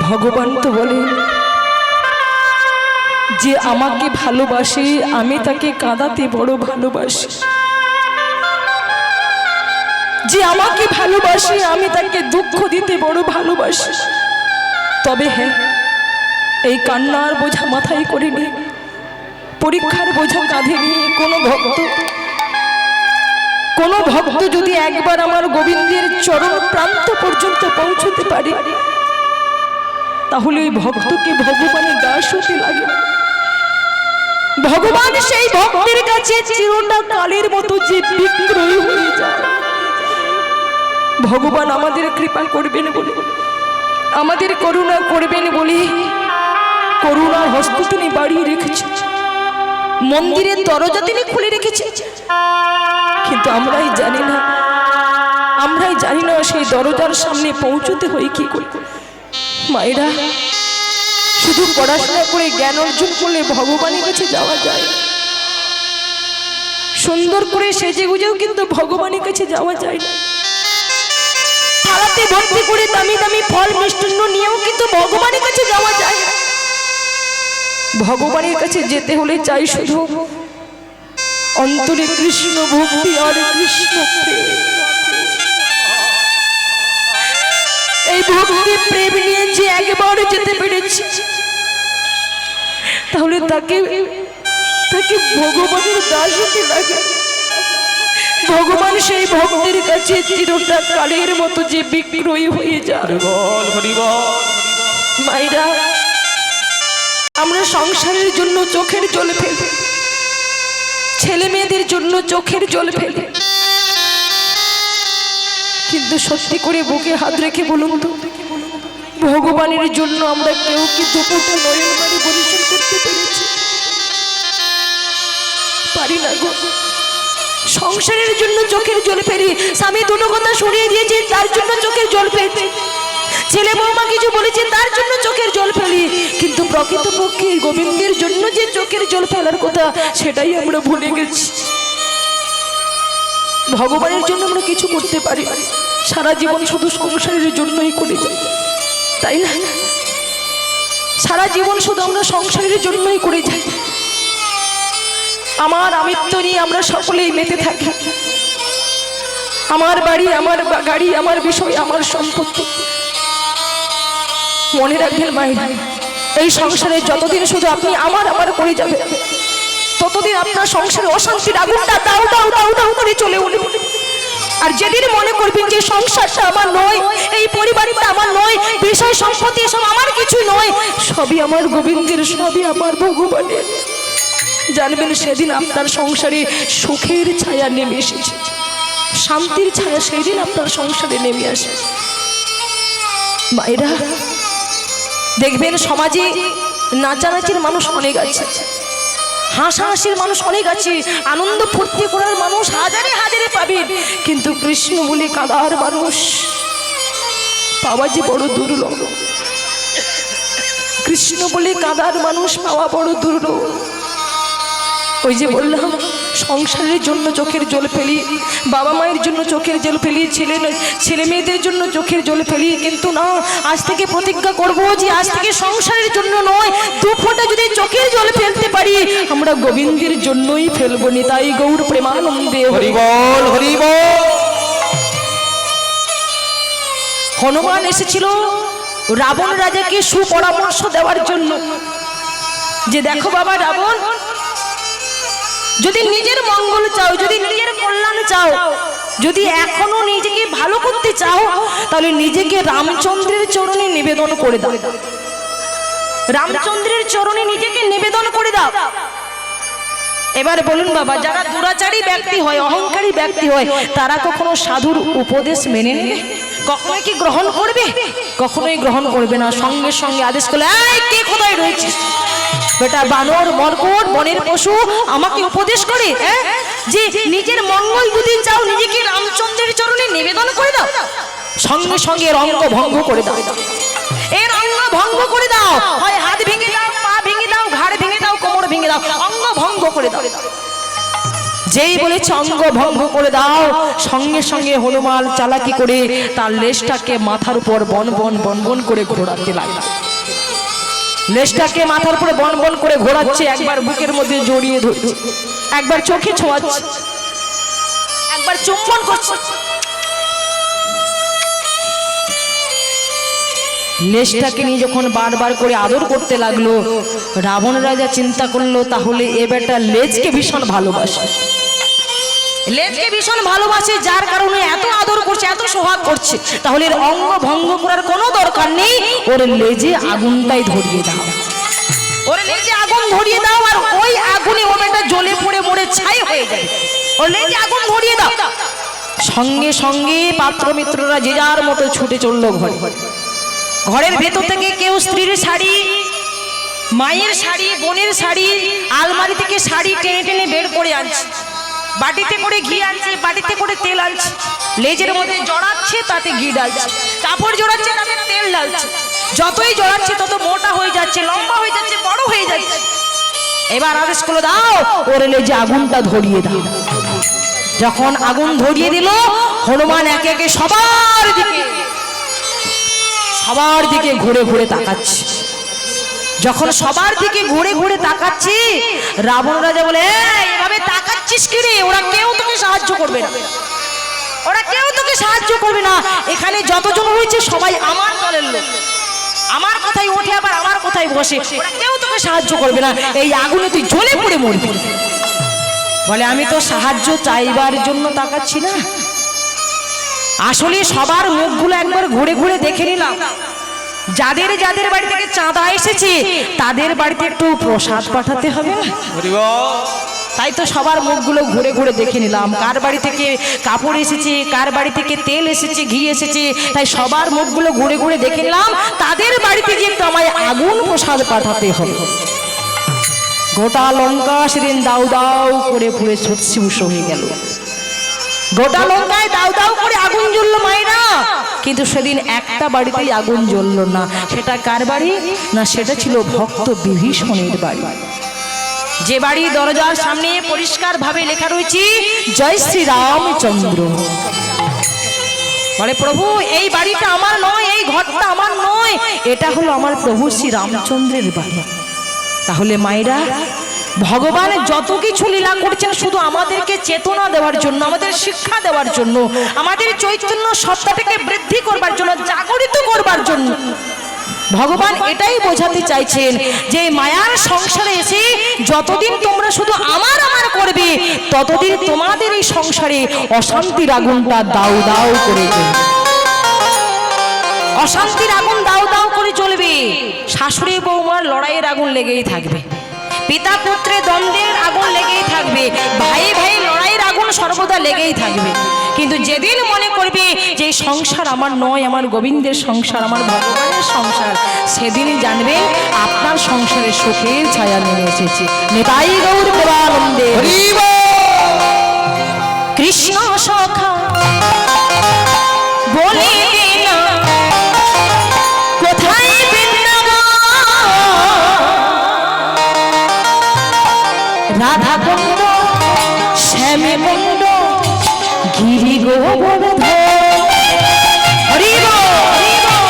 ভগবান তো বলেন যে আমাকে ভালোবাসে আমি তাকে কাঁদাতে বড় ভালোবাসি, যে আমাকে ভালোবাসে আমি তাকে দুঃখ দিতে বড় ভালোবাসি। তবে হ্যাঁ, এই কান্নার বোঝা মাথায় করে নিয়ে, পরীক্ষার বোঝা কাঁধে নিয়ে কোনো ভক্ত যদি একবার আমার গোবিন্দের চরণ প্রান্ত পর্যন্ত পৌঁছতে পারে, তাহলে ওই ভক্তকে ভগবানের দাস হতে লাগে। ভগবান সেই ভক্তের কাছে চিরটা কালের মতো যে বিক্রয় হয়ে যায়। ভগবান আমাদের কৃপা করবেন বলে, আমাদের করুণা করবেন বলে করুণার হস্ত তিনি বাড়িয়ে রেখেছেন, মন্দিরের দরজা তিনি খুলে রেখেছেন। কিন্তু আমরাই জানি না সেই দরজার সামনে পৌঁছতে হয় কি করে। মায়েরা, শুধু পড়াশোনা করে জ্ঞান অর্জন করলে ভগবানের কাছে যাওয়া যায়, সুন্দর করে সেজে গুজেও কিন্তু ভগবানের কাছে যাওয়া যায় না। থালাতে ভর্তি করে দামি দামি ফল মিষ্টান্ন নিয়েও কিন্তু ভগবানের কাছে যাওয়া যায় না। ভগবানের কাছে যেতে হলে চাই শুধু অন্তরে কৃষ্ণ ভক্তি আর কৃষ্ণ প্রেম। এই ভক্তি প্রেম নিয়ে যে একবার যেতে পেরেছি, তাহলে তাকে ভগবানের দাস হতে লাগে। ভগবান সেই ভক্তের কাছে চিরটা কালের মতো যে বিক্রয় হয়ে যায়। মায়েরা, আমরা সংসারের জন্য চোখের জল ফেলি, ছেলে মেয়েদের জন্য চোখের জল ফেলি, কিন্তু সত্যি করে বুকে হাত রেখে বলুন তো, ভগবানের জন্য আমরা কেউ কি দুপুরটা নয়ন মারে পরিশ্রম করতে পেরেছি? পারি না গো। সংসারের জন্য চোখের জল ফেলি, স্বামী দুটো কথা সরিয়ে দিয়েছে তার জন্য চোখের জল ফেলি, ছেলে বৌমা কিছু বলেছে তার জন্য চোখের জল ফেলি, কিন্তু প্রকৃতপক্ষে গোবিন্দের জন্য যে চোখের জল ফেলার কথা সেটাই আমরা ভুলে গেছি। ভগবানের জন্য আমরা কিছু করতে পারি, সারা জীবন শুধু সংসারের জন্যই করে যাই, তাই না? সারা জীবন শুধু আমরা সংসারের জন্যই করে যাই। আমার আমিত্ব নিয়ে আমরা সকলেই মেতে থাকি, আমার বাড়ি, আমার গাড়ি, আমার বিষয়, আমার সম্পত্তি। মনে রাখবেন মায়েরা, এই সংসারে যতদিন শুধু আপনি আমার করে যাবেন, ততদিন আপনার সংসারে অশান্তির আগুনটা দাউ দাউ দাউ দাউ করে চলে উঠবে। আর যেদিন মনে করবেন যে সংসারটা আমার নয়, এই পরিবারটা আমার নয়, বিষয় সম্পত্তি এসব আমার কিছু নয়, সবই আমার গোবিন্দের, সবই আমার ভগবানের, জানবেন সেদিন আপনার সংসারে সুখের ছায়া নেমে এসেছে, শান্তির ছায়া সেদিন আপনার সংসারে নেমে আসে। মায়েরা, দেখবেন সমাজে নাচানাচির মানুষ অনেক আছে, হাসাহাসির মানুষ অনেক আছে, আনন্দ ফুর্তি করার মানুষ হাজারে হাজারে পাবেন, কিন্তু কৃষ্ণ বলে কাঁদার মানুষ পাওয়া যে বড় দুর্লভ। কৃষ্ণ বলে কাঁদার মানুষ পাওয়া বড় দুর্লভ। ওই যে বললাম, সংসারের জন্য চোখের জল ফেলি, বাবা মায়ের জন্য চোখের জল ফেলি, ছেলে মেয়েদের জন্য চোখের জল ফেলি, কিন্তু না, আজ থেকে প্রতিজ্ঞা করব যে আজ থেকে সংসারের জন্য নয়, দু ফোঁটা যদি চোখের জল ফেলতে পারি আমরা গোবিন্দের জন্যই ফেলবো। নিতাই গৌর প্রেমানন্দে হরি বল, হরি বল। হনুমান এসেছিল রাবণ রাজাকে সুপরামর্শ দেওয়ার জন্য, যে দেখো বাবা রাবণ, যদি নিজের মঙ্গল চাও, যদি নিজের কল্যাণ চাও, যদি এখনো নিজেকে ভালো করতে চাও, তাহলে নিজেকে রামচন্দ্রের চরণে নিবেদন করে দাও, রামচন্দ্রের চরণে নিজেকে নিবেদন করে দাও। এবার বলুন বাবা, যারা দুরাচারী ব্যক্তি হয়, অহংকারী অহংকারী ব্যক্তি হয় তারা কখনো সাধুর উপদেশ মেনে নেবে? কখনোই কি গ্রহণ করবে? কখনোই গ্রহণ করবে না। সঙ্গে সঙ্গে আদেশ করলে, এই কে কোথায় রয়েছে? বেটা বানর মরকট বনের পশু আমাকে উপদেশ করে যে নিজের মঙ্গল যদি চাও নিজেকে রামচন্দ্রের চরণে নিবেদন করে দাও। সঙ্গে সঙ্গে এর অঙ্গ ভঙ্গ করে দাও, এর অঙ্গ ভঙ্গ করে দাও। হয় হাত ভেঙে দাও, পা ভেঙে দাও, ঘাড় ভেঙে দাও, কোমর ভেঙে দাও, অঙ্গ ভঙ্গ করে দাও। যেই বলেছে অঙ্গ ভঙ্গ করে দাও, সঙ্গে সঙ্গে হনুমান চালাকি করে তার লেজটাকে মাথার উপর বন বন বন বন করে ঘোরাতে লাগলো। লেজটাকে মাথার উপরে বন বন করে ঘোরাচ্ছে, একবার বুকের মধ্যে জড়িয়ে ধরছে, একবার চোখে ছোঁয়াচ্ছে, একবার চুম্বন করছে। লেজটাকে নিয়ে যখন বারবার করে আদর করতে লাগলো, রাবণ রাজা চিন্তা করলো তাহলে এ বেটা লেজকে ভীষণ ভালোবাসে, লেজকে ভীষণ ভালোবাসে, যার কারণে এত আদর করছে, এত সোহাগ করছে। তাহলে এর অঙ্গ ভঙ্গ করার কোনো দরকার নেই, ওর লেজে আগুনটাই ধরিয়ে দাও, ওর লেজে আগুন ধরিয়ে দাও, আর ওই আগুনে ও বেটা জ্বলে পড়ে মরে ছাই হয়ে যায়। ওর লেজে আগুন ধরিয়ে দাও। সঙ্গে সঙ্গে পাত্র মিত্ররা যে যার মতো ছুটে চললো ঘরে। ঘরের ভেতর থেকে কেউ স্ত্রীর শাড়ি, মায়ের শাড়ি, বোনের শাড়ি, আলমারি থেকে শাড়ি টেনে টেনে বের করে আনছে, বাটিতে করে ঘি আনছে, বাটিতে করে তেল আনছে, লেজের মধ্যে জড়াচ্ছে তাতে ঘি ডালছে, কাপড় জড়াচ্ছে তাতে তেল ডালছে। যতই জড়াচ্ছে তত মোটা হয়ে যাচ্ছে, লম্বা হয়ে যাচ্ছে, বড় হয়ে যাচ্ছে। এবার আদেশ করে দাও ওর লেজে আগুনটা ধরিয়ে দাও। যখন আগুন ধরিয়ে দিল, হনুমান একে একে সবার দিকে ঘুরে ঘুরে তাকাচ্ছে। যখন সবার দিকে ঘুরে ঘুরে তাকাচ্ছি, রাবণ রাজা বলে, এভাবে তাকাচ্ছিস কি রে? ওরা কেউ তোকে সাহায্য করবে না, ওরা কেউ তোকে সাহায্য করবে না। এখানে যতজন হয়েছে সবাই আমার দলের লোক, আমার কথাই ওঠে আবার আমার কথাই বসে, ওরা কেউ তোকে সাহায্য করবে না। এই আগুনে তুই জ্বলে পড়ে মরবি। বলে, আমি তো সাহায্য চাইবার জন্য তাকাচ্ছি না, আসলে সবার মুখগুলো একবার ঘুরে ঘুরে দেখে নিলাম। যাদের যাদের বাড়ি থেকে চাঁদা এসেছে তাদের বাড়িতে একটু প্রসাদ পাঠাতে হবে না, তাই তো সবার মুখগুলো ঘুরে ঘুরে দেখে নিলাম। কার বাড়ি থেকে কাপড় এসেছে, কার বাড়ি থেকে তেল এসেছে, ঘি এসেছে, তাই সবার মুখগুলো ঘুরে ঘুরে দেখে নিলাম। তাদের বাড়িতে যে একটু আমায় আগুন প্রসাদ পাঠাতে হবে। গোটা লঙ্কা সেদিন দাউ দাউ করে পুড়ে ছুটছুস হয়ে গেল। গোটা লঙ্কায় দাউ দাউ করে আগুন জ্বললো মায়েরা, কিন্তু সেদিন একটা বাড়িতেই আগুন জ্বললো না। সেটা কার বাড়ি? না, সেটা ছিল ভক্ত বিভীষণের বাড়ি। যে বাড়ি দরজার সামনে পরিষ্কার ভাবে লেখা রয়েছে জয় শ্রী রামচন্দ্র। বলে, প্রভু এই বাড়িটা আমার নয়, এই ঘরটা আমার নয়, এটা হলো আমার প্রভু শ্রী রামচন্দ্রের বাড়ি। তাহলে মায়েরা, ভগবান যত কিছু লীলা করছেন শুধু আমাদেরকে চেতনা দেওয়ার জন্য, আমাদের শিক্ষা দেওয়ার জন্য, আমাদের চৈতন্য সত্তাটাকে বৃদ্ধি করবার জন্য, জাগরিত করবার জন্য। ভগবান এটাই বোঝাতে চাইছেন যে মায়ার সংসারে এসে যতদিন তোমরা শুধু আমার আমার করবে, ততদিন তোমাদের এই সংসারে অশান্তির আগুনটা দাউ দাউ করে জ্বলবে, অশান্তির আগুন দাউ দাউ করে চলবে। শাশুড়ি বৌমার লড়াইয়ের আগুন লেগেই থাকবে, পিতা পুত্রের দ্বন্দ্বের আগুন লেগেই থাকবে, ভাই ভাই লড়াইয়ের আগুন সর্বদা লেগেই থাকবে। কিন্তু যেদিন মনে করবে যে সংসার আমার নয়, আমার গোবিন্দের সংসার, আমার ভগবানের সংসার, সেদিন জানবেন আপনার সংসারে সুখের ছায়া নেমে এসেছে। নিতাই গৌর প্রেমানন্দে কৃষ্ণ সখা বলে না কোথায় রাধা কুণ্ড শ্যামে কুণ্ড গিরি গোবর্ধন। হরি বল, হরি বল।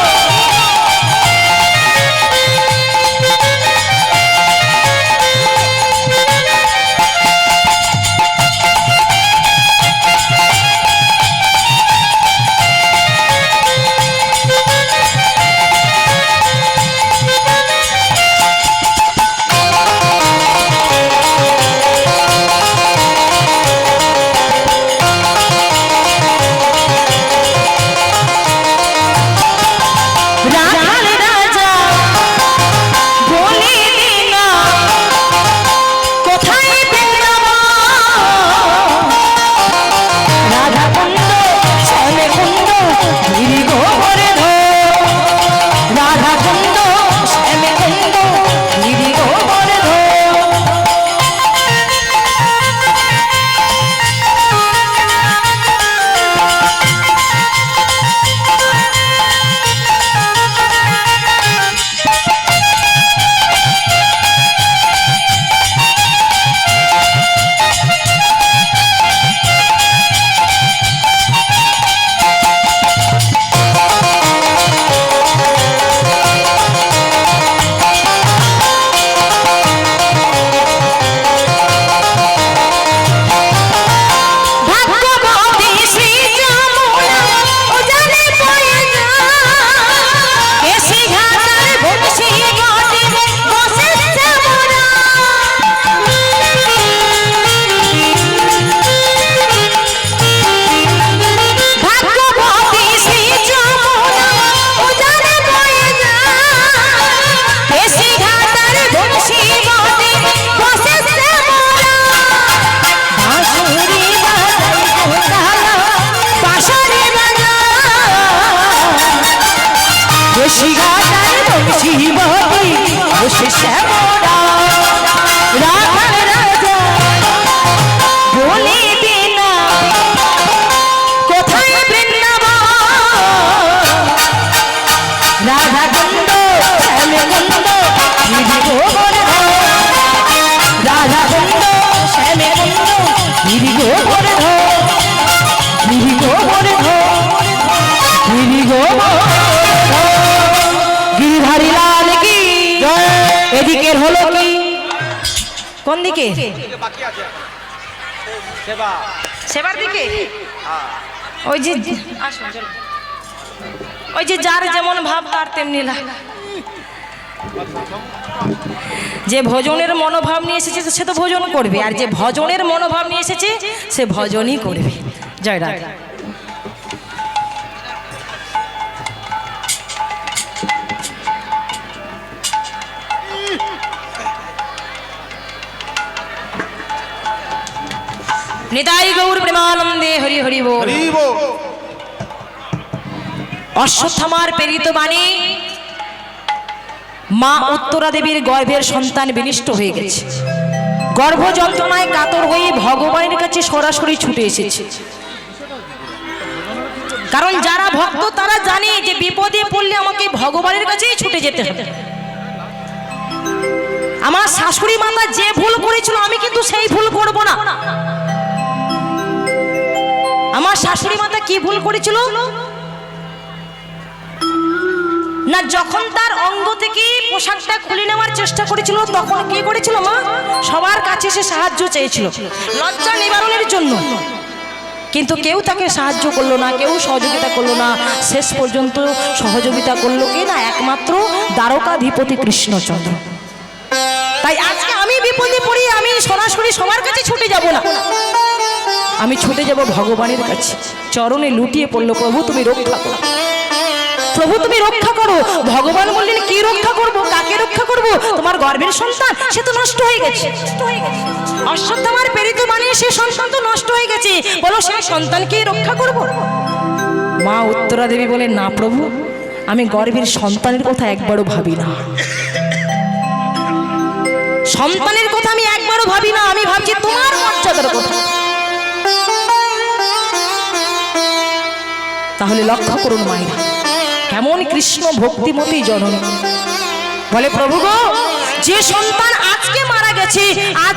শ্যামরা রাধার রাজা বলিবি না কোথায় বৃন্দাবন রাধা কুন্দ শ্যামে কুন্দ গিরি গোবর্ধন রাধা কুন্দ শ্যামে কুন্দ গিরি গোবর্ধন গিরি গোবর্ধন গিরি গোবর্ধন গিরিধারী লাল কি এদিকের হলো কি কোন দিকে বাকি আছে সেবা সেবার দিকে ওই যে ওই যে যার যেমন ভাব তার তেমনি লাগে যে ভজনের মনোভাব নিয়ে এসেছে সে তো ভজন করবে আর যে ভজনের মনোভাব নিয়ে এসেছে সে ভজনই করবে জয় রাধা নিতাই গৌর প্রেমানন্দে হরি হরি বল হরি বল অশ্বত্থামার প্রেরিত বাণী মা উত্তরা দেবীর গর্ভের সন্তান বিনিষ্ট হয়ে গেছে গর্ভ যন্ত্রণায় কাতর হয়ে ভগবানের কাছে সরাসরি ছুটে এসেছে কারণ যারা ভক্ত তারা জানে যে বিপদে পড়লে আমাকে ভগবানের কাছেই ছুটে যেতে হবে আমার শাশুড়ি মাতা যে ভুল করেছিল আমি কিন্তু সেই ভুল করব না আমার শাশুড়ি মাতা কি ভুল করেছিল না যখন তার অঙ্গ থেকে পোশাকটা খুলে নেওয়ার চেষ্টা করেছিল তখন কি করেছিল মা সবার কাছে সে সাহায্য চেয়েছিল লজ্জা নিবারণের জন্য কিন্তু কেউ তাকে সাহায্য করলো না কেউ সহযোগিতা করলো না শেষ পর্যন্ত সহযোগিতা করলো কি না একমাত্র দ্বারকাধিপতি কৃষ্ণচন্দ্র তাই আজকে আমি বিপদে পড়ি আমি সরাসরি সবার কাছে ছুটে যাব না আমি ছুটে যাব ভগবানের কাছে চরণে লুটিয়ে পড়লো প্রভু তুমি রক্ষা করো প্রভু তুমি রক্ষা করো ভগবান বললেন কি রক্ষা করব কাকে রক্ষা করব তোমার গর্ভের সন্তান সে তো নষ্ট হয়ে গেছে অশ্বত্থামার প্রেরিত বাণী সে সন্তান তো নষ্ট হয়ে গেছে বলো সেই সন্তানকেই রক্ষা করব মা উত্তরা দেবী বলেন না প্রভু আমি গর্ভের সন্তানের কথা একবারও ভাবি না সন্তানের কথা আমি একবারও ভাবি না আমি ভাবছি তোমার মর্যাদার কথা তাহলে লক্ষ্য করুন মায়েরা কেমন কৃষ্ণ ভক্তিমতী জননী বলে প্রভু গো যে সন্তান আজকে মারা গেছে আজ